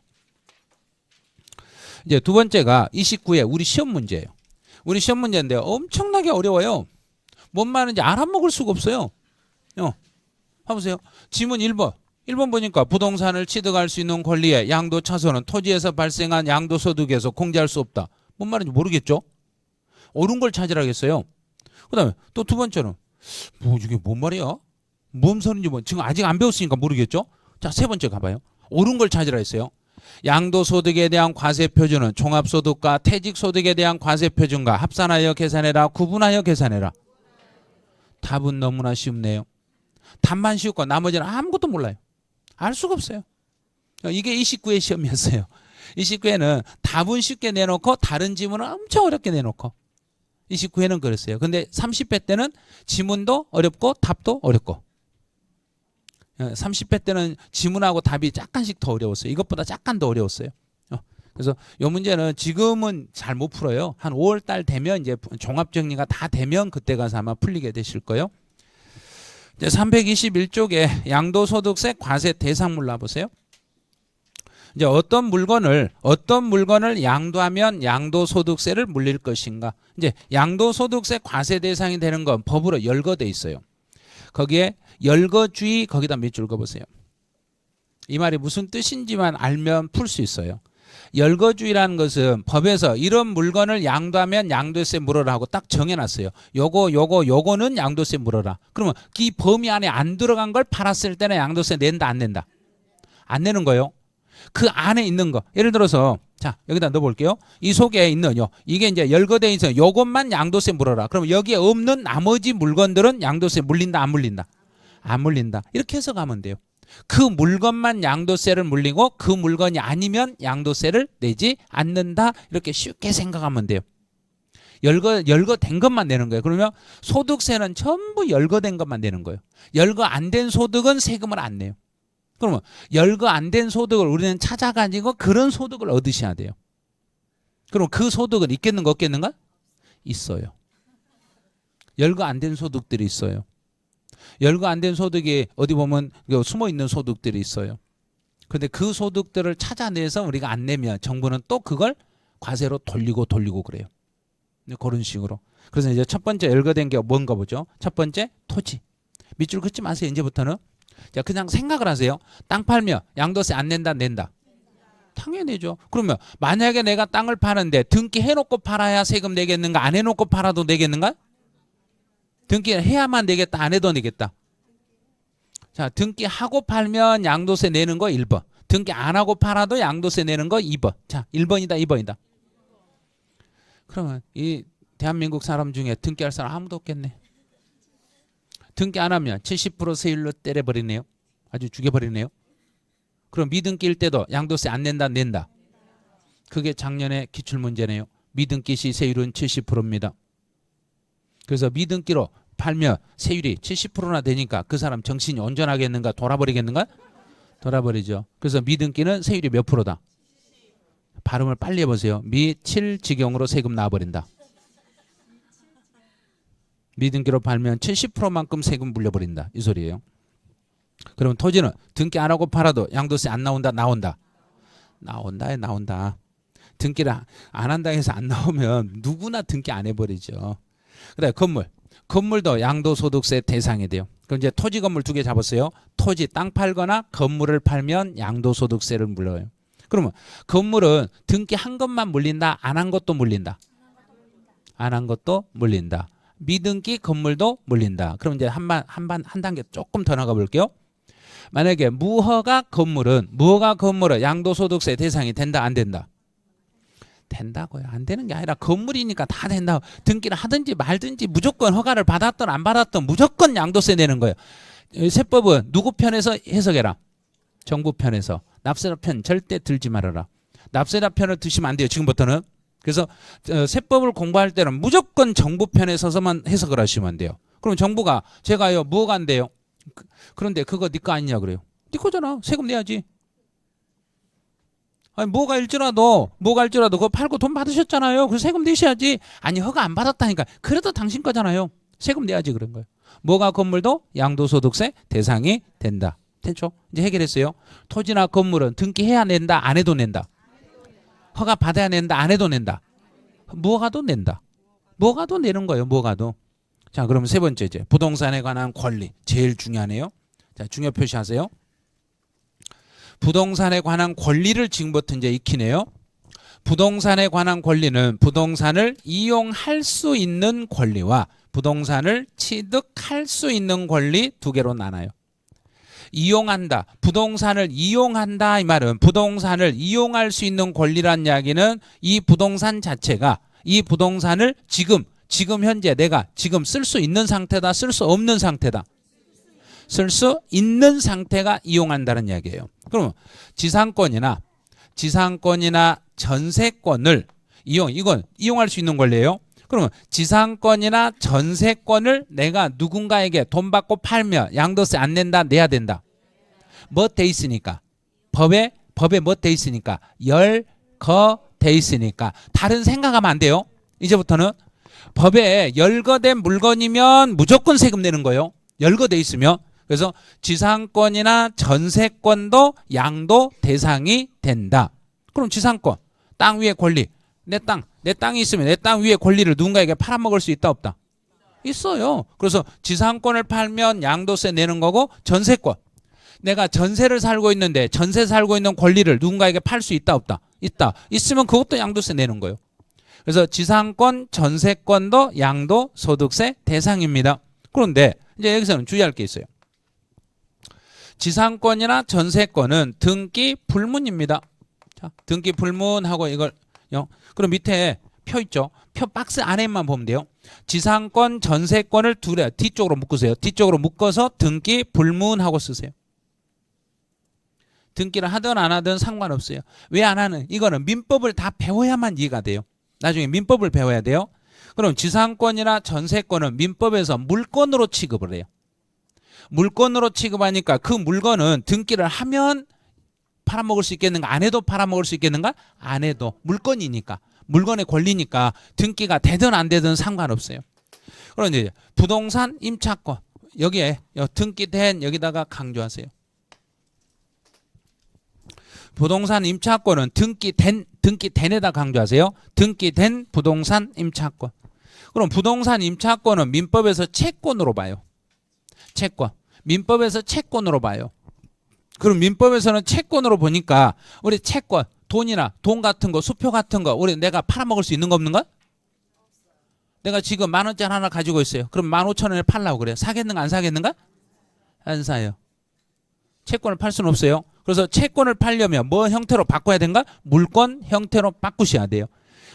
이제 두 번째가 29회 우리 시험 문제예요. 우리 시험 문제인데 엄청나게 어려워요. 뭔 말인지 알아먹을 수가 없어요. 봐보세요. 지문 1번. 1번 보니까 부동산을 취득할 수 있는 권리의 양도차손은 토지에서 발생한 양도소득에서 공제할 수 없다. 뭔 말인지 모르겠죠? 옳은 걸 찾으라겠어요. 그 다음에 또 두 번째는 이게 뭔 말이야? 뭔 소리인지 지금 아직 안 배웠으니까 모르겠죠? 자, 세 번째 가봐요. 옳은 걸 찾으라 했어요. 양도소득에 대한 과세표준은 종합소득과 퇴직소득에 대한 과세표준과 합산하여 계산해라, 구분하여 계산해라. 답은 너무나 쉽네요. 답만 쉬웠고 나머지는 아무것도 몰라요. 알 수가 없어요. 이게 29회 시험이었어요. 29회는 답은 쉽게 내놓고 다른 지문은 엄청 어렵게 내놓고 29회는 그랬어요. 근데 30회 때는 지문도 어렵고 답도 어렵고 30회 때는 지문하고 답이 약간씩 더 어려웠어요. 이것보다 약간 더 어려웠어요. 그래서 이 문제는 지금은 잘 못 풀어요. 한 5월 달 되면 이제 종합 정리가 다 되면 그때 가서 아마 풀리게 되실 거예요. 이제 321쪽에 양도소득세 과세 대상 몰라보세요. 이제 어떤 물건을 양도하면 양도소득세를 물릴 것인가. 이제 양도소득세 과세 대상이 되는 건 법으로 열거돼 있어요. 거기에 열거주의 거기다 몇 줄 그어보세요. 이 말이 무슨 뜻인지만 알면 풀 수 있어요. 열거주의라는 것은 법에서 이런 물건을 양도하면 양도세 물어라 하고 딱 정해놨어요. 요거는 양도세 물어라. 그러면 이 범위 안에 안 들어간 걸 팔았을 때는 양도세 낸다 안 낸다? 안 내는 거예요. 그 안에 있는 거. 예를 들어서 자 여기다 넣어볼게요. 이 속에 있는 이게 이제 열거돼 있어요. 요것만 양도세 물어라. 그러면 여기에 없는 나머지 물건들은 양도세 물린다 안 물린다? 안 물린다. 이렇게 해서 가면 돼요. 그 물건만 양도세를 물리고 그 물건이 아니면 양도세를 내지 않는다. 이렇게 쉽게 생각하면 돼요. 열거된 것만 내는 거예요. 그러면 소득세는 전부 열거된 것만 내는 거예요. 열거 안 된 소득은 세금을 안 내요. 그러면 열거 안 된 소득을 우리는 찾아가지고 그런 소득을 얻으셔야 돼요. 그럼 그 소득은 있겠는가 없겠는가? 있어요. 열거 안 된 소득들이 있어요. 열거 안 된 소득이 어디 보면 숨어 있는 소득들이 있어요. 그런데 그 소득들을 찾아내서 우리가 안 내면 정부는 또 그걸 과세로 돌리고 그래요. 그런 식으로. 그래서 이제 첫 번째 열거된 게 뭔가 보죠. 첫 번째 토지. 밑줄 긋지 마세요. 이제부터는. 자, 그냥 생각을 하세요. 땅 팔면 양도세 안 낸다 낸다? 당연히 내죠. 그러면 만약에 내가 땅을 파는데 등기 해놓고 팔아야 세금 내겠는가? 안 해놓고 팔아도 내겠는가? 등기를 해야만 내겠다 안 해도 내겠다. 자, 등기하고 팔면 양도세 내는 거 1번. 등기 안 하고 팔아도 양도세 내는 거 2번. 자, 1번이다 2번이다. 그러면 이 대한민국 사람 중에 등기할 사람 아무도 없겠네. 등기 안 하면 70% 세율로 때려버리네요. 아주 죽여버리네요. 그럼 미등기일 때도 양도세 안 낸다 낸다. 그게 작년에 기출문제네요. 미등기 시 세율은 70%입니다. 그래서 미등기로 팔면 세율이 70%나 되니까 그 사람 정신이 온전하겠는가? 돌아버리겠는가? 돌아버리죠. 그래서 미등기는 세율이 몇 프로다? 발음을 빨리 해보세요. 미칠지경으로 세금 나와버린다. 미등기로 팔면 70%만큼 세금 물려버린다. 이 소리예요. 그럼 토지는 등기 안 하고 팔아도 양도세 안 나온다? 나온다? 나온다. 등기를 안 한다 해서 안 나오면 누구나 등기 안 해버리죠. 그다음에 건물도 양도소득세 대상이 돼요. 그럼 이제 토지 건물 두 개 잡았어요. 토지 땅 팔거나 건물을 팔면 양도소득세를 물려요. 그러면 건물은 등기한 것만 물린다? 안 한 것도 물린다? 안 한 것도 물린다. 미등기 건물도 물린다. 그럼 이제 한 단계 조금 더 나가 볼게요. 만약에 무허가 건물은 양도소득세 대상이 된다 안 된다? 된다고요. 안 되는 게 아니라 건물이니까 다 된다. 등기를 하든지 말든지 무조건 허가를 받았든 안 받았든 무조건 양도세 내는 거예요. 세법은 누구 편에서 해석해라? 정부 편에서. 납세자 편 절대 들지 말아라. 납세자 편을 드시면 안 돼요. 지금부터는. 그래서 세법을 공부할 때는 무조건 정부 편에 서서만 해석을 하시면 돼요. 그럼 정부가 제가요 뭐가 안 돼요? 그런데 그거 네 거 아니냐 그래요. 네 거잖아. 세금 내야지. 아니 뭐가 일지라도 그거 팔고 돈 받으셨잖아요. 그래서 세금 내셔야지. 아니 허가 안 받았다니까. 그래도 당신 거잖아요. 세금 내야지 그런 거예요. 뭐가 건물도 양도소득세 대상이 된다. 됐죠? 이제 해결했어요. 토지나 건물은 등기해야 낸다 안 해도 낸다? 허가 받아야 낸다 안 해도 낸다? 뭐가도 낸다. 뭐가도 내는 거예요. 뭐가도. 자, 그럼 세 번째 이제 부동산에 관한 권리 제일 중요하네요. 자, 중요 표시하세요. 부동산에 관한 권리를 지금부터 이제 익히네요. 부동산에 관한 권리는 부동산을 이용할 수 있는 권리와 부동산을 취득할 수 있는 권리 두 개로 나눠요. 이용한다, 부동산을 이용한다 이 말은 부동산을 이용할 수 있는 권리란 이야기는 이 부동산 자체가 이 부동산을 지금 현재 내가 지금 쓸 수 있는 상태다, 쓸 수 없는 상태다. 쓸 수 있는 상태가 이용한다는 이야기예요. 그럼 지상권이나 전세권을 이건 이용할 수 있는 권리예요. 그러면 지상권이나 전세권을 내가 누군가에게 돈 받고 팔면 양도세 안 낸다, 내야 된다. 뭐 돼 있으니까? 법에 뭐 돼 있으니까? 열거돼 있으니까. 다른 생각하면 안 돼요. 이제부터는 법에 열거된 물건이면 무조건 세금 내는 거예요. 열거돼 있으면. 그래서 지상권이나 전세권도 양도 대상이 된다. 그럼 지상권, 땅 위에 권리, 내 땅이 있으면 내 땅 위에 권리를 누군가에게 팔아먹을 수 있다 없다? 있어요. 그래서 지상권을 팔면 양도세 내는 거고, 전세권, 내가 전세를 살고 있는데 전세 살고 있는 권리를 누군가에게 팔 수 있다 없다? 있다. 있으면 그것도 양도세 내는 거예요. 그래서 지상권, 전세권도 양도소득세 대상입니다. 그런데 이제 여기서는 주의할 게 있어요. 지상권이나 전세권은 등기 불문입니다. 자, 등기 불문하고 이걸 그럼 밑에 표 있죠? 표 박스 안에만 보면 돼요. 지상권, 전세권을 뒤쪽으로 묶으세요. 뒤쪽으로 묶어서 등기 불문하고 쓰세요. 등기를 하든 안 하든 상관없어요. 왜 안 하는? 이거는 민법을 다 배워야만 이해가 돼요. 나중에 민법을 배워야 돼요. 그럼 지상권이나 전세권은 민법에서 물건으로 취급을 해요. 물건으로 취급하니까 그 물건은 등기를 하면 팔아먹을 수 있겠는가? 안 해도 팔아먹을 수 있겠는가? 안 해도. 물건이니까. 물건의 권리니까 등기가 되든 안 되든 상관없어요. 그럼 이제 부동산 임차권. 여기에 등기된 여기다가 강조하세요. 부동산 임차권은 등기된에다 강조하세요. 등기된 부동산 임차권. 그럼 부동산 임차권은 민법에서 채권으로 봐요. 채권. 민법에서 채권으로 봐요. 그럼 민법에서는 채권으로 보니까 우리 채권, 돈이나 돈 같은 거, 수표 같은 거 우리 내가 팔아먹을 수 있는 거 없는가? 내가 지금 10,000원짜리 하나 가지고 있어요. 그럼 15,000원에 팔라고 그래요. 사겠는가 안 사겠는가? 안 사요. 채권을 팔 수는 없어요. 그래서 채권을 팔려면 뭐 형태로 바꿔야 된가? 물건 형태로 바꾸셔야 돼요.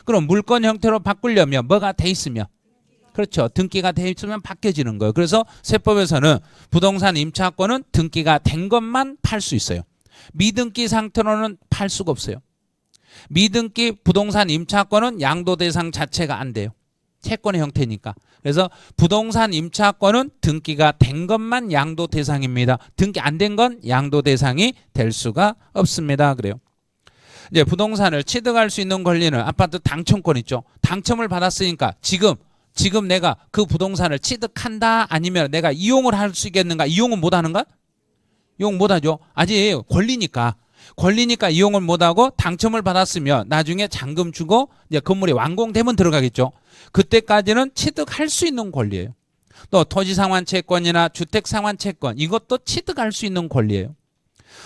그럼 물건 형태로 바꾸려면 뭐가 돼 있으면? 그렇죠. 등기가 돼 있으면 바뀌어지는 거예요. 그래서 세법에서는 부동산 임차권은 등기가 된 것만 팔 수 있어요. 미등기 상태로는 팔 수가 없어요. 미등기 부동산 임차권은 양도 대상 자체가 안 돼요. 채권의 형태니까. 그래서 부동산 임차권은 등기가 된 것만 양도 대상입니다. 등기 안 된 건 양도 대상이 될 수가 없습니다. 그래요. 이제 부동산을 취득할 수 있는 권리는 아파트 당첨권 있죠. 당첨을 받았으니까 지금 내가 그 부동산을 취득한다 아니면 내가 이용을 할 수 있겠는가? 이용은 못 하는가? 이용 못 하죠. 아직 권리니까 이용을 못 하고 당첨을 받았으면 나중에 잔금 주고 이제 건물이 완공되면 들어가겠죠. 그때까지는 취득할 수 있는 권리예요. 또 토지상환채권이나 주택상환채권 이것도 취득할 수 있는 권리예요.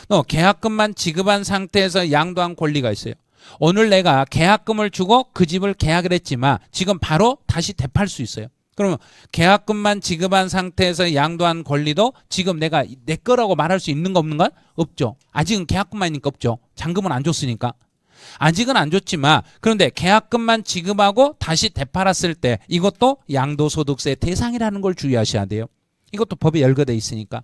또 계약금만 지급한 상태에서 양도한 권리가 있어요. 오늘 내가 계약금을 주고 그 집을 계약을 했지만 지금 바로 다시 되팔 수 있어요. 그러면 계약금만 지급한 상태에서 양도한 권리도 지금 내가 내 거라고 말할 수 있는 거 없는가? 없죠. 아직은 계약금만이니까 없죠. 잔금은 안 줬으니까. 아직은 안 줬지만 그런데 계약금만 지급하고 다시 되팔았을 때 이것도 양도소득세 대상이라는 걸 주의하셔야 돼요. 이것도 법에 열거돼 있으니까.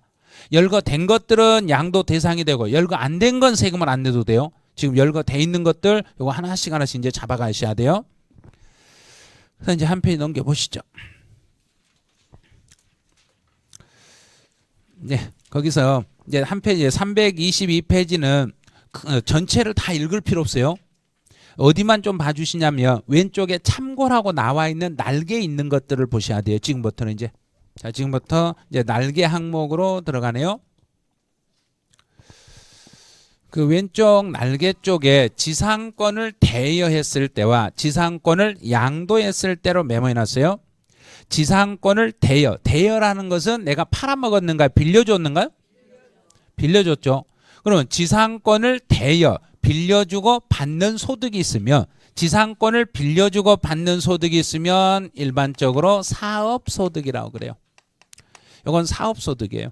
열거된 것들은 양도 대상이 되고 열거 안 된 건 세금을 안 내도 돼요. 지금 열거돼 있는 것들 이거 하나씩 이제 잡아가셔야 돼요. 그래서 이제 한 페이지 넘겨보시죠. 네, 거기서 이제 한 페이지 322페이지는 전체를 다 읽을 필요 없어요. 어디만 좀 봐주시냐면 왼쪽에 참고라고 나와 있는 날개 있는 것들을 보셔야 돼요. 지금부터는 이제 지금부터 이제 날개 항목으로 들어가네요. 그 왼쪽 날개 쪽에 지상권을 대여했을 때와 지상권을 양도했을 때로 메모해놨어요. 지상권을 대여라는 것은 내가 팔아먹었는가 빌려줬는가요? 빌려줬죠. 그러면 지상권을 빌려주고 받는 소득이 있으면, 지상권을 빌려주고 받는 소득이 있으면 일반적으로 사업소득이라고 그래요. 이건 사업소득이에요.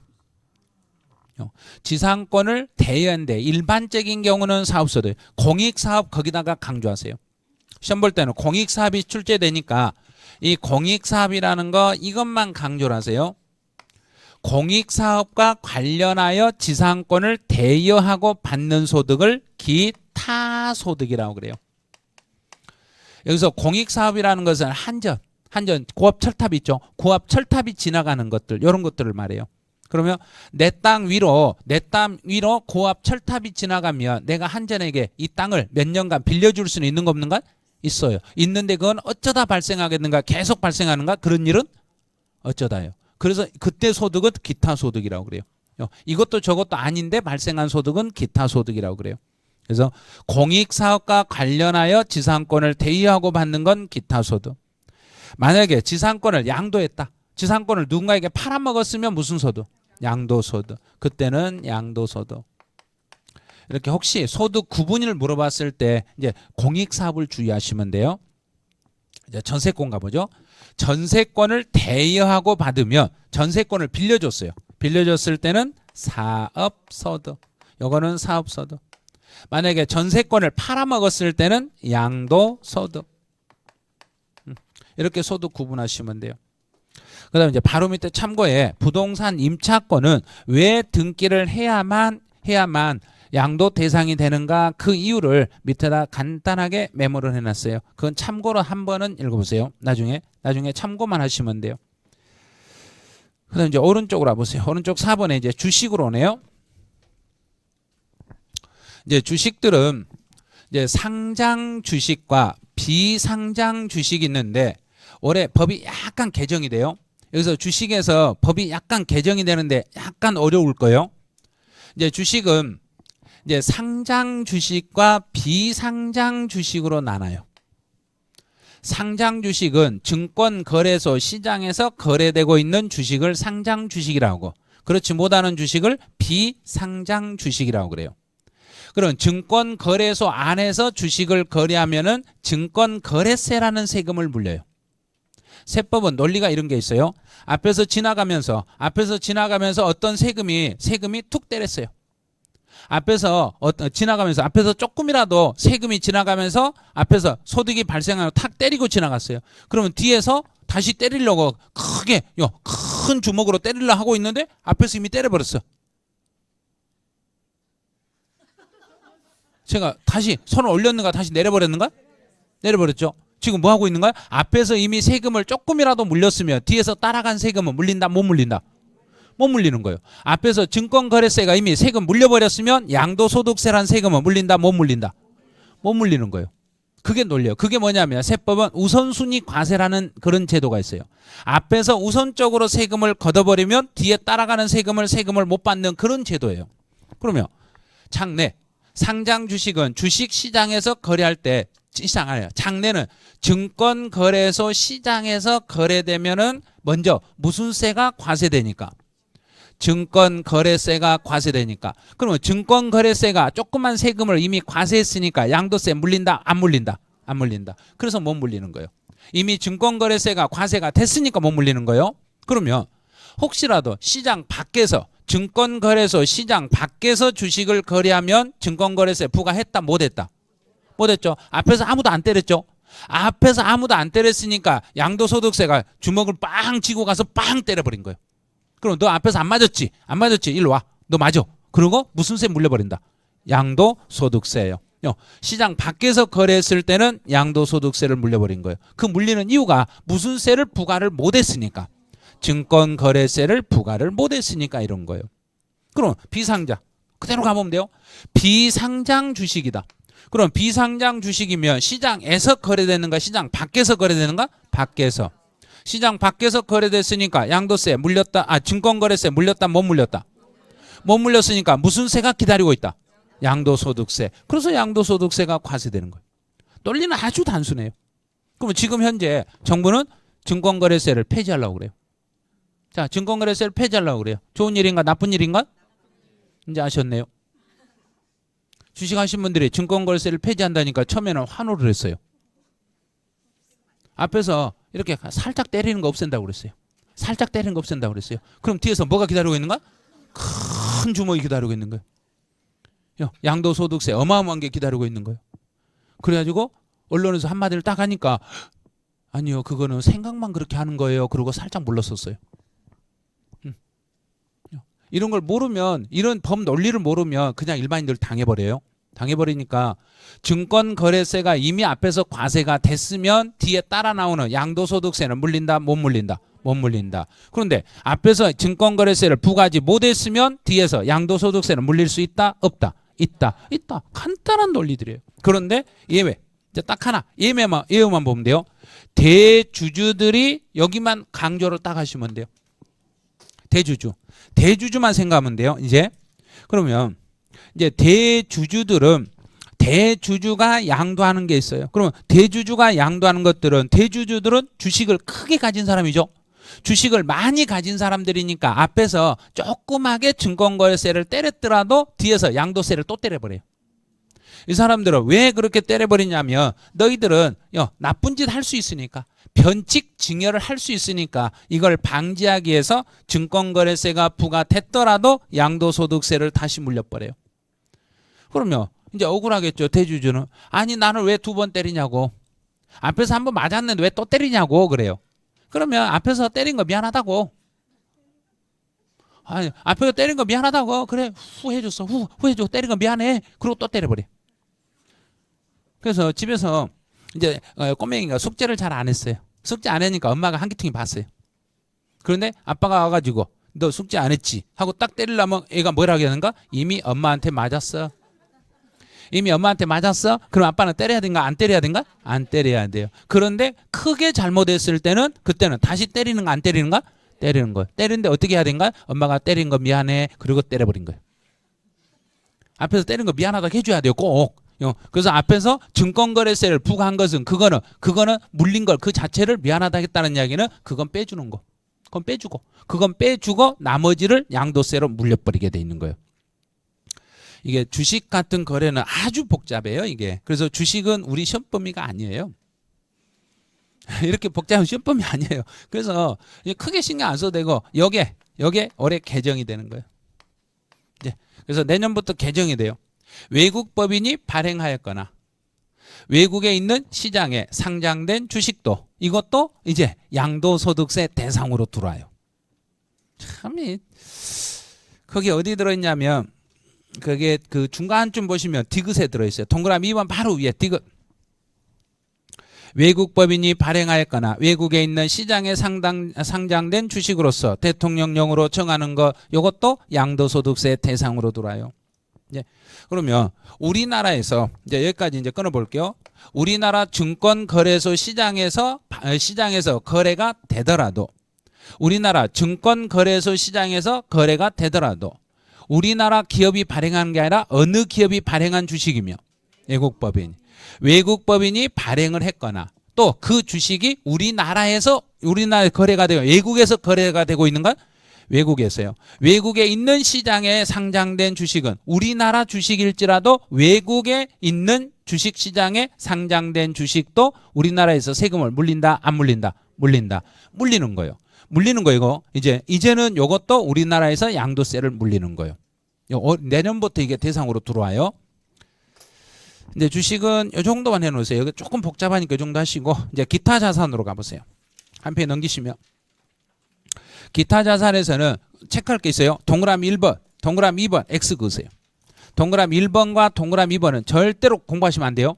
지상권을 대여한데 일반적인 경우는 사업소득, 공익사업 거기다가 강조하세요. 시험 볼 때는 공익사업이 출제되니까 이 공익사업이라는 거 이것만 강조를 하세요. 공익사업과 관련하여 지상권을 대여하고 받는 소득을 기타소득이라고 그래요. 여기서 공익사업이라는 것은 한전 고압철탑 있죠. 고압철탑이 지나가는 것들, 이런 것들을 말해요. 그러면 내 땅 위로 고압철탑이 지나가면 내가 한전에게 이 땅을 몇 년간 빌려줄 수는 있는 거 없는가? 있어요. 있는데 그건 어쩌다 발생하겠는가? 계속 발생하는가? 그런 일은 어쩌다요. 그래서 그때 소득은 기타소득이라고 그래요. 이것도 저것도 아닌데 발생한 소득은 기타소득이라고 그래요. 그래서 공익사업과 관련하여 지상권을 대여하고 받는 건 기타소득. 만약에 지상권을 양도했다. 지상권을 누군가에게 팔아먹었으면 무슨 소득? 양도소득. 그때는 양도소득. 이렇게 혹시 소득 구분을 물어봤을 때 이제 공익사업을 주의하시면 돼요. 이제 전세권 가보죠. 전세권을 대여하고 받으면, 전세권을 빌려줬어요. 빌려줬을 때는 사업소득. 요거는 사업소득. 만약에 전세권을 팔아먹었을 때는 양도소득. 이렇게 소득 구분하시면 돼요. 그 다음에 이제 바로 밑에 참고에 부동산 임차권은 왜 등기를 해야만 양도 대상이 되는가, 그 이유를 밑에다 간단하게 메모를 해놨어요. 그건 참고로 한 번은 읽어보세요. 나중에 참고만 하시면 돼요. 그 다음에 이제 오른쪽으로 와보세요. 오른쪽 4번에 이제 주식으로 오네요. 이제 주식들은 이제 상장 주식과 비상장 주식이 있는데 올해 법이 약간 개정이 돼요. 여기서 주식에서 법이 약간 개정이 되는데 약간 어려울 거예요. 이제 주식은 이제 상장 주식과 비상장 주식으로 나눠요. 상장 주식은 증권거래소 시장에서 거래되고 있는 주식을 상장 주식이라고, 그렇지 못하는 주식을 비상장 주식이라고 그래요. 그럼 증권거래소 안에서 주식을 거래하면은 증권거래세라는 세금을 물려요. 세법은 논리가 이런 게 있어요. 앞에서 지나가면서 어떤 세금이 툭 때렸어요. 앞에서 조금이라도 세금이 지나가면서 앞에서 소득이 발생하고 탁 때리고 지나갔어요. 그러면 뒤에서 다시 때리려고 크게 큰 주먹으로 때리려고 하고 있는데 앞에서 이미 때려버렸어. 제가 다시 손을 올렸는가 다시 내려버렸는가? 내려버렸죠. 지금 뭐 하고 있는가요? 앞에서 이미 세금을 조금이라도 물렸으면 뒤에서 따라간 세금은 물린다, 못 물린다? 못 물리는 거예요. 앞에서 증권거래세가 이미 세금 물려버렸으면 양도소득세란 세금은 물린다, 못 물린다? 못 물리는 거예요. 그게 논리예요. 그게 뭐냐면 세법은 우선순위 과세라는 그런 제도가 있어요. 앞에서 우선적으로 세금을 걷어버리면 뒤에 따라가는 세금을 못 받는 그런 제도예요. 그러면 장내 상장 주식은 주식시장에서 거래할 때 장내는 증권거래소 시장에서 거래되면은 먼저 무슨 세가 과세되니까? 증권거래세가 과세되니까. 그러면 증권거래세가 조그만 세금을 이미 과세했으니까 양도세 물린다? 안 물린다? 안 물린다. 그래서 못 물리는 거예요. 이미 증권거래세가 과세가 됐으니까 못 물리는 거예요. 그러면 혹시라도 시장 밖에서 증권거래소 시장 밖에서 주식을 거래하면 증권거래세 부과했다, 못했다? 못했죠. 앞에서 아무도 안 때렸죠. 앞에서 아무도 안 때렸으니까 양도소득세가 주먹을 빵 쥐고 가서 빵 때려버린 거예요. 그럼 너 앞에서 안 맞았지? 일로 와. 너 맞아. 그러고 무슨 세 물려버린다? 양도소득세예요. 시장 밖에서 거래했을 때는 양도소득세를 물려버린 거예요. 그 물리는 이유가 무슨 세를 부과를 못했으니까. 증권거래세를 부과를 못했으니까 이런 거예요. 그럼 비상장 그대로 가보면 돼요. 비상장 주식이다. 그럼 비상장 주식이면 시장에서 거래되는가 시장 밖에서 거래되는가? 밖에서. 시장 밖에서 거래됐으니까 양도세 물렸다. 증권거래세 물렸다, 못 물렸다? 못 물렸으니까 무슨 세가 기다리고 있다? 양도소득세. 그래서 양도소득세가 과세되는 거예요. 논리는 아주 단순해요. 그러면 지금 현재 정부는 증권거래세를 폐지하려고 그래요. 자, 증권거래세를 폐지하려고 그래요. 좋은 일인가 나쁜 일인가? 이제 아셨네요. 주식하신 분들이 증권거래세를 폐지한다니까 처음에는 환호를 했어요. 앞에서 이렇게 살짝 때리는 거 없앤다고 그랬어요. 살짝 때리는 거 없앤다고 그랬어요. 그럼 뒤에서 뭐가 기다리고 있는가? 큰 주먹이 기다리고 있는 거예요. 양도소득세 어마어마한 게 기다리고 있는 거예요. 그래가지고 언론에서 한마디를 딱 하니까 아니요, 그거는 생각만 그렇게 하는 거예요. 그러고 살짝 물러섰어요. 이런 걸 모르면, 이런 법 논리를 모르면 그냥 일반인들 당해버려요. 당해버리니까 증권거래세가 이미 앞에서 과세가 됐으면 뒤에 따라 나오는 양도소득세는 물린다, 못 물린다? 못 물린다. 그런데 앞에서 증권거래세를 부과하지 못했으면 뒤에서 양도소득세는 물릴 수 있다, 없다? 있다. 간단한 논리들이에요. 그런데 예외. 이제 딱 하나. 예외만 보면 돼요. 대주주들이 여기만 강조를 딱 하시면 돼요. 대주주만 생각하면 돼요. 이제 그러면 이제 대주주가 양도하는 게 있어요. 그러면 대주주가 양도하는 것들은 대주주들은 주식을 크게 가진 사람이죠. 주식을 많이 가진 사람들이니까 앞에서 조그맣게 증권거래세를 때렸더라도 뒤에서 양도세를 또 때려버려요. 이 사람들은 왜 그렇게 때려버리냐면 너희들은 나쁜 짓 할 수 있으니까 변칙 증여를 할 수 있으니까 이걸 방지하기 위해서 증권거래세가 부과됐더라도 양도소득세를 다시 물려버려요. 그러면 이제 억울하겠죠. 대주주는. 아니 나는 왜 2번 때리냐고. 앞에서 1번 맞았는데 왜 또 때리냐고 그래요. 그러면 앞에서 때린 거 미안하다고. 아니 앞에서 때린 거 미안하다고. 그래 후해줬어. 후해줘. 때린 거 미안해. 그리고 또 때려버려. 그래서 집에서 이제 꼬맹이가 숙제를 잘 안 했어요. 숙제 안 하니까 엄마가 한기퉁이 봤어요. 그런데 아빠가 와가지고 너 숙제 안 했지? 하고 딱 때리려면 애가 뭐라 하겠는가? 이미 엄마한테 맞았어. 그럼 아빠는 때려야 된가? 안 때려야 된가? 안 때려야 돼요. 그런데 크게 잘못했을 때는 그때는 다시 때리는 거 안 때리는가? 때리는 거예요. 때리는데 어떻게 해야 된가? 엄마가 때린 거 미안해. 그리고 때려버린 거예요. 앞에서 때린 거 미안하다고 해줘야 돼요. 꼭. 그래서 앞에서 증권거래세를 부과한 것은 그거는 물린 걸 그 자체를 미안하다 했다는 이야기는 그건 빼주는 거. 그건 빼주고 나머지를 양도세로 물려버리게 돼 있는 거예요. 이게 주식 같은 거래는 아주 복잡해요. 이게. 그래서 주식은 우리 시험 범위가 아니에요. 이렇게 복잡한 시험 범위 아니에요. 그래서 크게 신경 안 써도 되고 여기에 올해 개정이 되는 거예요. 이제 그래서 내년부터 개정이 돼요. 외국 법인이 발행하였거나 외국에 있는 시장에 상장된 주식도 이것도 이제 양도소득세 대상으로 들어와요. 참이 거기 어디 들어있냐면 그게 그 중간쯤 보시면 디귿에 들어있어요. 동그라미 2번 바로 위에 디귿. 외국 법인이 발행하였거나 외국에 있는 시장에 상장된 주식으로서 대통령령으로 정하는 것 이것도 양도소득세 대상으로 들어와요. 이제 그러면 우리나라에서 이제 여기까지 이제 끊어볼게요. 우리나라 증권거래소 시장에서 거래가 되더라도 우리나라 증권거래소 시장에서 거래가 되더라도 우리나라 기업이 발행한 게 아니라 어느 기업이 발행한 주식이며 외국 법인이 발행을 했거나 또 그 주식이 우리나라에 거래가 되고 외국에서 거래가 되고 있는가? 외국에서요. 외국에 있는 시장에 상장된 주식은 우리나라 주식일지라도 외국에 있는 주식 시장에 상장된 주식도 우리나라에서 세금을 물린다, 안 물린다? 물리는 거예요. 물리는 거이고 이제는 이것도 우리나라에서 양도세를 물리는 거예요. 내년부터 이게 대상으로 들어와요. 이제 주식은 이 정도만 해놓으세요. 여기 조금 복잡하니까 이 정도 하시고 이제 기타 자산으로 가보세요. 한 페이지 넘기시면 기타 자산에서는 체크할 게 있어요. 동그라미 1번, 동그라미 2번 X 그으세요. 동그라미 1번과 동그라미 2번은 절대로 공부하시면 안 돼요.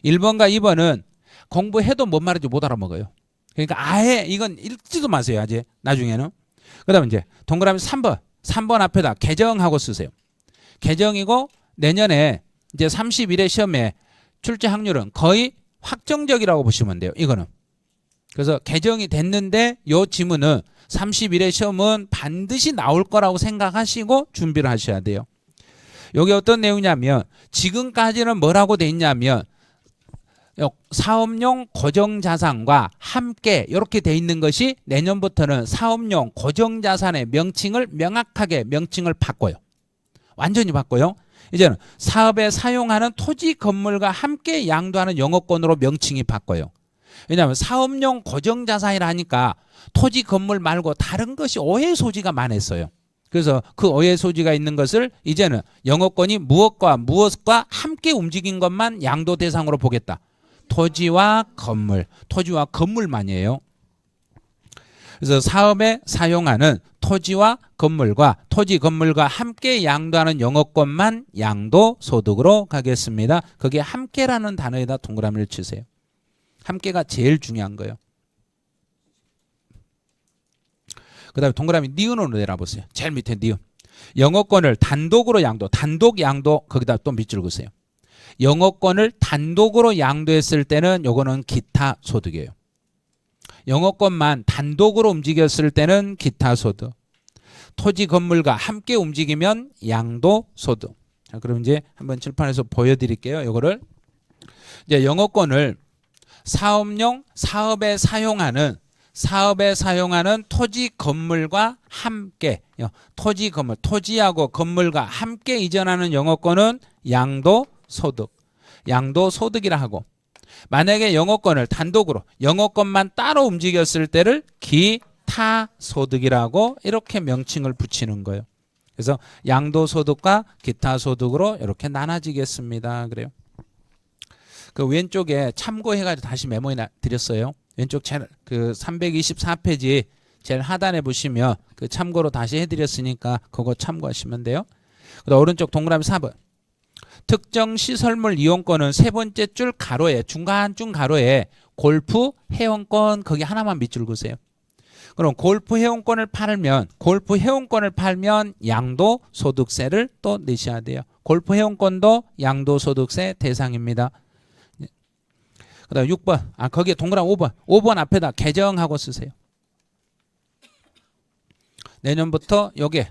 1번과 2번은 공부해도 뭔 말인지 못 알아먹어요. 그러니까 아예 이건 읽지도 마세요. 아직 나중에는. 그 다음에 이제 동그라미 3번 앞에다 개정하고 쓰세요. 개정이고 내년에 이제 31회 시험에 출제 확률은 거의 확정적이라고 보시면 돼요. 이거는. 그래서 개정이 됐는데 요 지문은 31회 시험은 반드시 나올 거라고 생각하시고 준비를 하셔야 돼요. 여기 어떤 내용이냐면 지금까지는 뭐라고 돼 있냐면 사업용 고정자산과 함께 이렇게 돼 있는 것이 내년부터는 사업용 고정자산의 명칭을 명확하게 명칭을 바꿔요. 완전히 바꿔요. 이제는 사업에 사용하는 토지 건물과 함께 양도하는 영업권으로 명칭이 바꿔요. 왜냐하면 사업용 고정자산이라 하니까 토지 건물 말고 다른 것이 오해 소지가 많았어요. 그래서 그 오해 소지가 있는 것을 이제는 영업권이 무엇과 무엇과 함께 움직인 것만 양도 대상으로 보겠다. 토지와 건물, 토지와 건물만이에요. 그래서 사업에 사용하는 토지와 건물과 토지 건물과 함께 양도하는 영업권만 양도소득으로 가겠습니다. 거기에 함께라는 단어에다 동그라미를 치세요. 함께가 제일 중요한 거예요. 그 다음에 동그라미 니은으로 내려보세요. 제일 밑에 니은. 영업권을 단독으로 양도, 단독 양도 거기다 또 밑줄 그으세요. 영업권을 단독으로 양도했을 때는 요거는 기타 소득이에요. 영업권만 단독으로 움직였을 때는 기타 소득. 토지 건물과 함께 움직이면 양도 소득. 자, 그럼 이제 한번 칠판에서 보여드릴게요. 요거를 이제 영업권을 사업용 사업에 사용하는 토지 건물과 함께 토지 건물 토지하고 건물과 함께 이전하는 영업권은 양도소득 양도소득이라 하고 만약에 영업권을 단독으로 영업권만 따로 움직였을 때를 기타소득이라고 이렇게 명칭을 붙이는 거예요. 그래서 양도소득과 기타소득으로 이렇게 나눠지겠습니다. 그래요. 그 왼쪽에 참고해가지고 다시 메모해 드렸어요. 왼쪽 그 324페이지 제일 하단에 보시면 그 참고로 다시 해드렸으니까 그거 참고하시면 돼요. 그다음 오른쪽 동그라미 4번. 특정 시설물 이용권은 세 번째 줄 가로에 중간중 가로에 골프 회원권 거기 하나만 밑줄 그으세요. 그럼 골프 회원권을 팔면 양도소득세를 또 내셔야 돼요. 골프 회원권도 양도소득세 대상입니다. 그 다음 6번 거기에 동그라미 5번 앞에다 개정하고 쓰세요. 내년부터 요게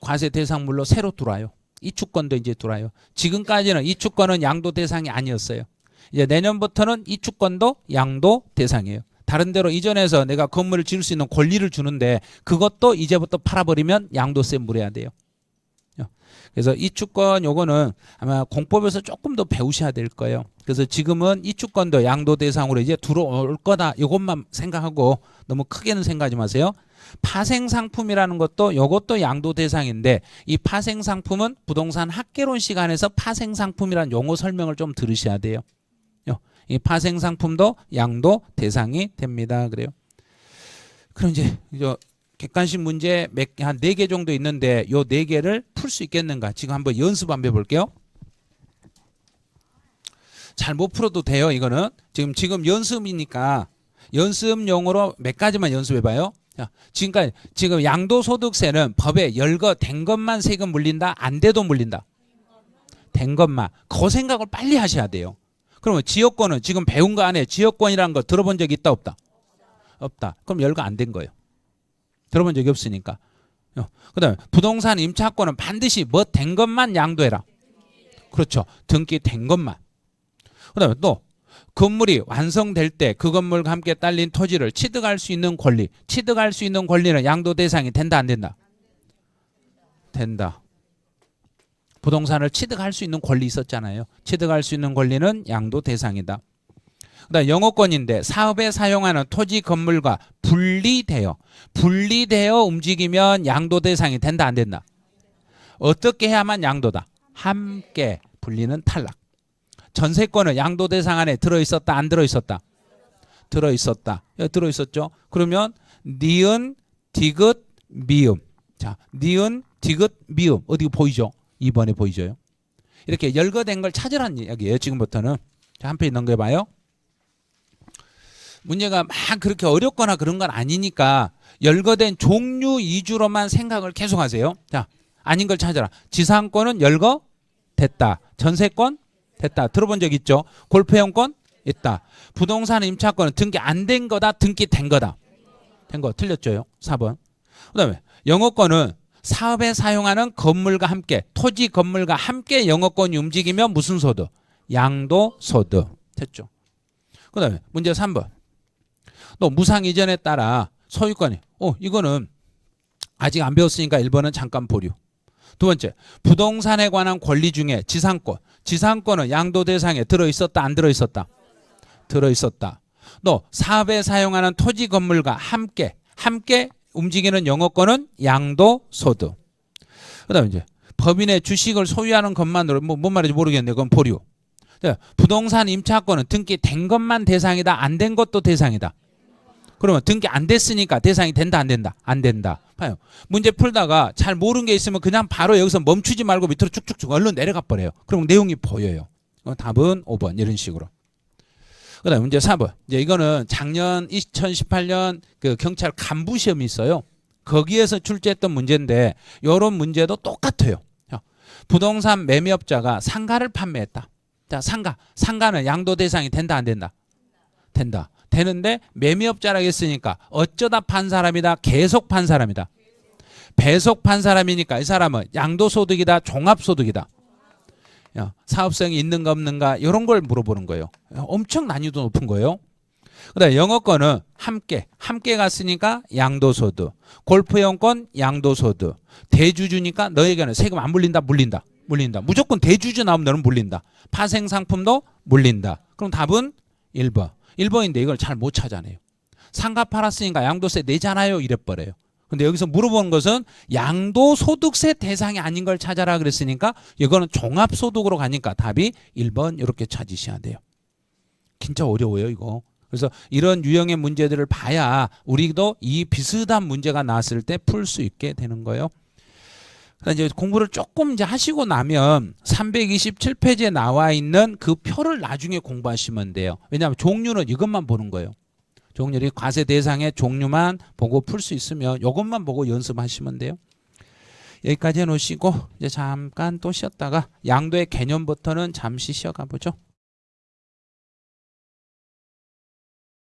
과세 대상물로 새로 들어와요. 이축권도 이제 들어와요. 지금까지는 이축권은 양도 대상이 아니었어요. 이제 내년부터는 이축권도 양도 대상이에요. 다른 데로 이전해서 내가 건물을 지을 수 있는 권리를 주는데 그것도 이제부터 팔아버리면 양도세 물어야 돼요. 그래서 이축권 요거는 아마 공법에서 조금 더 배우셔야 될 거예요. 그래서 지금은 이축권도 양도 대상으로 이제 들어올 거다. 이것만 생각하고 너무 크게는 생각하지 마세요. 파생상품이라는 것도 요것도 양도 대상인데 이 파생상품은 부동산 학개론 시간에서 파생상품이라는 용어 설명을 좀 들으셔야 돼요. 이 파생상품도 양도 대상이 됩니다. 그래요. 그럼 이제 객관식 문제 한 4개 정도 있는데 요 4개를 풀 수 있겠는가? 지금 한번 연습 한번 해볼게요. 잘 못 풀어도 돼요. 이거는 지금 연습이니까 연습용으로 몇 가지만 연습해봐요. 자, 지금 양도소득세는 법에 열거된 것만 세금 물린다? 안 돼도 물린다? 된 것만. 그 생각을 빨리 하셔야 돼요. 그러면 지역권은 지금 배운 거 안에 지역권이라는 거 들어본 적 있다 없다? 없다. 그럼 열거 안 된 거예요. 들어본 적이 없으니까. 그 다음에 부동산 임차권은 반드시 뭐 된 것만 양도해라. 그렇죠. 등기 된 것만. 그 다음에 또 건물이 완성될 때 그 건물과 함께 딸린 토지를 취득할 수 있는 권리. 취득할 수 있는 권리는 양도 대상이 된다 안 된다? 된다. 부동산을 취득할 수 있는 권리 있었잖아요. 취득할 수 있는 권리는 양도 대상이다. 그다음 영업권인데 사업에 사용하는 토지 건물과 분리되어 움직이면 양도 대상이 된다 안 된다? 어떻게 해야만 양도다? 함께. 분리는 탈락. 전세권은 양도 대상 안에 들어있었다 안 들어있었다? 들어있었다. 들어있었죠. 그러면 니은 디귿 미음. 자, 니은 디귿 미음 어디 보이죠? 2번에 보이죠? 이렇게 열거된 걸 찾으라는 이야기예요. 지금부터는. 자, 한 페이지 넘겨봐요. 문제가 막 그렇게 어렵거나 그런 건 아니니까 열거된 종류 위주로만 생각을 계속하세요. 자, 아닌 걸 찾아라. 지상권은 열거됐다. 전세권 됐다. 들어본 적 있죠? 골프회원권 있다. 부동산 임차권은 등기 안 된 거다. 등기 된 거다. 된 거 틀렸죠? 4번. 그 다음에 영업권은 사업에 사용하는 건물과 함께 토지 건물과 함께 영업권이 움직이면 무슨 소득? 양도소득. 됐죠. 그 다음에 문제 3번. 또 무상 이전에 따라 소유권이 이거는 아직 안 배웠으니까 1번은 잠깐 보류. 두 번째, 부동산에 관한 권리 중에 지상권. 지상권은 양도 대상에 들어있었다 안 들어있었다? 들어있었다. 또 사업에 사용하는 토지 건물과 함께 움직이는 영업권은 양도소득. 그 다음에 이제 법인의 주식을 소유하는 것만으로 뭔 말인지 모르겠는데 그건 보류. 부동산 임차권은 등기된 것만 대상이다 안 된 것도 대상이다. 그러면 등기 안 됐으니까 대상이 된다 안 된다? 안 된다. 봐요. 문제 풀다가 잘 모르는 게 있으면 그냥 바로 여기서 멈추지 말고 밑으로 쭉쭉쭉 얼른 내려가 버려요. 그럼 내용이 보여요. 답은 5번 이런 식으로. 그다음 문제 4번. 이제 이거는 작년 2018년 그 경찰 간부 시험이 있어요. 거기에서 출제했던 문제인데 이런 문제도 똑같아요. 부동산 매매업자가 상가를 판매했다. 자, 상가는 양도 대상이 된다 안 된다? 된다. 되는데 매매업자라고 했으니까 어쩌다 판 사람이다 계속 판 사람이다. 배속 판 사람이니까 이 사람은 양도소득이다 종합소득이다. 사업성이 있는가 없는가 이런 걸 물어보는 거예요. 엄청 난이도 높은 거예요. 그다음에 영어권은 함께 갔으니까 양도소득, 골프이용권 양도소득, 대주주니까 너에게는 세금 안 물린다 물린다. 무조건 대주주 나오면 너는 물린다. 파생상품도 물린다. 그럼 답은 1번. 1번인데 이걸 잘 못 찾아내요. 상가 팔았으니까 양도세 내잖아요 이래버려요. 근데 여기서 물어보는 것은 양도소득세 대상이 아닌 걸 찾아라 그랬으니까 이거는 종합소득으로 가니까 답이 1번 이렇게 찾으셔야 돼요. 진짜 어려워요 이거. 그래서 이런 유형의 문제들을 봐야 우리도 이 비슷한 문제가 나왔을 때 풀 수 있게 되는 거예요. 이제 공부를 조금 이제 하시고 나면 327페이지에 나와 있는 그 표를 나중에 공부하시면 돼요. 왜냐하면 종류는 이것만 보는 거예요. 종류를 과세 대상의 종류만 보고 풀 수 있으면 이것만 보고 연습하시면 돼요. 여기까지 해놓으시고 이제 잠깐 또 쉬었다가 양도의 개념부터는 잠시 쉬어가 보죠.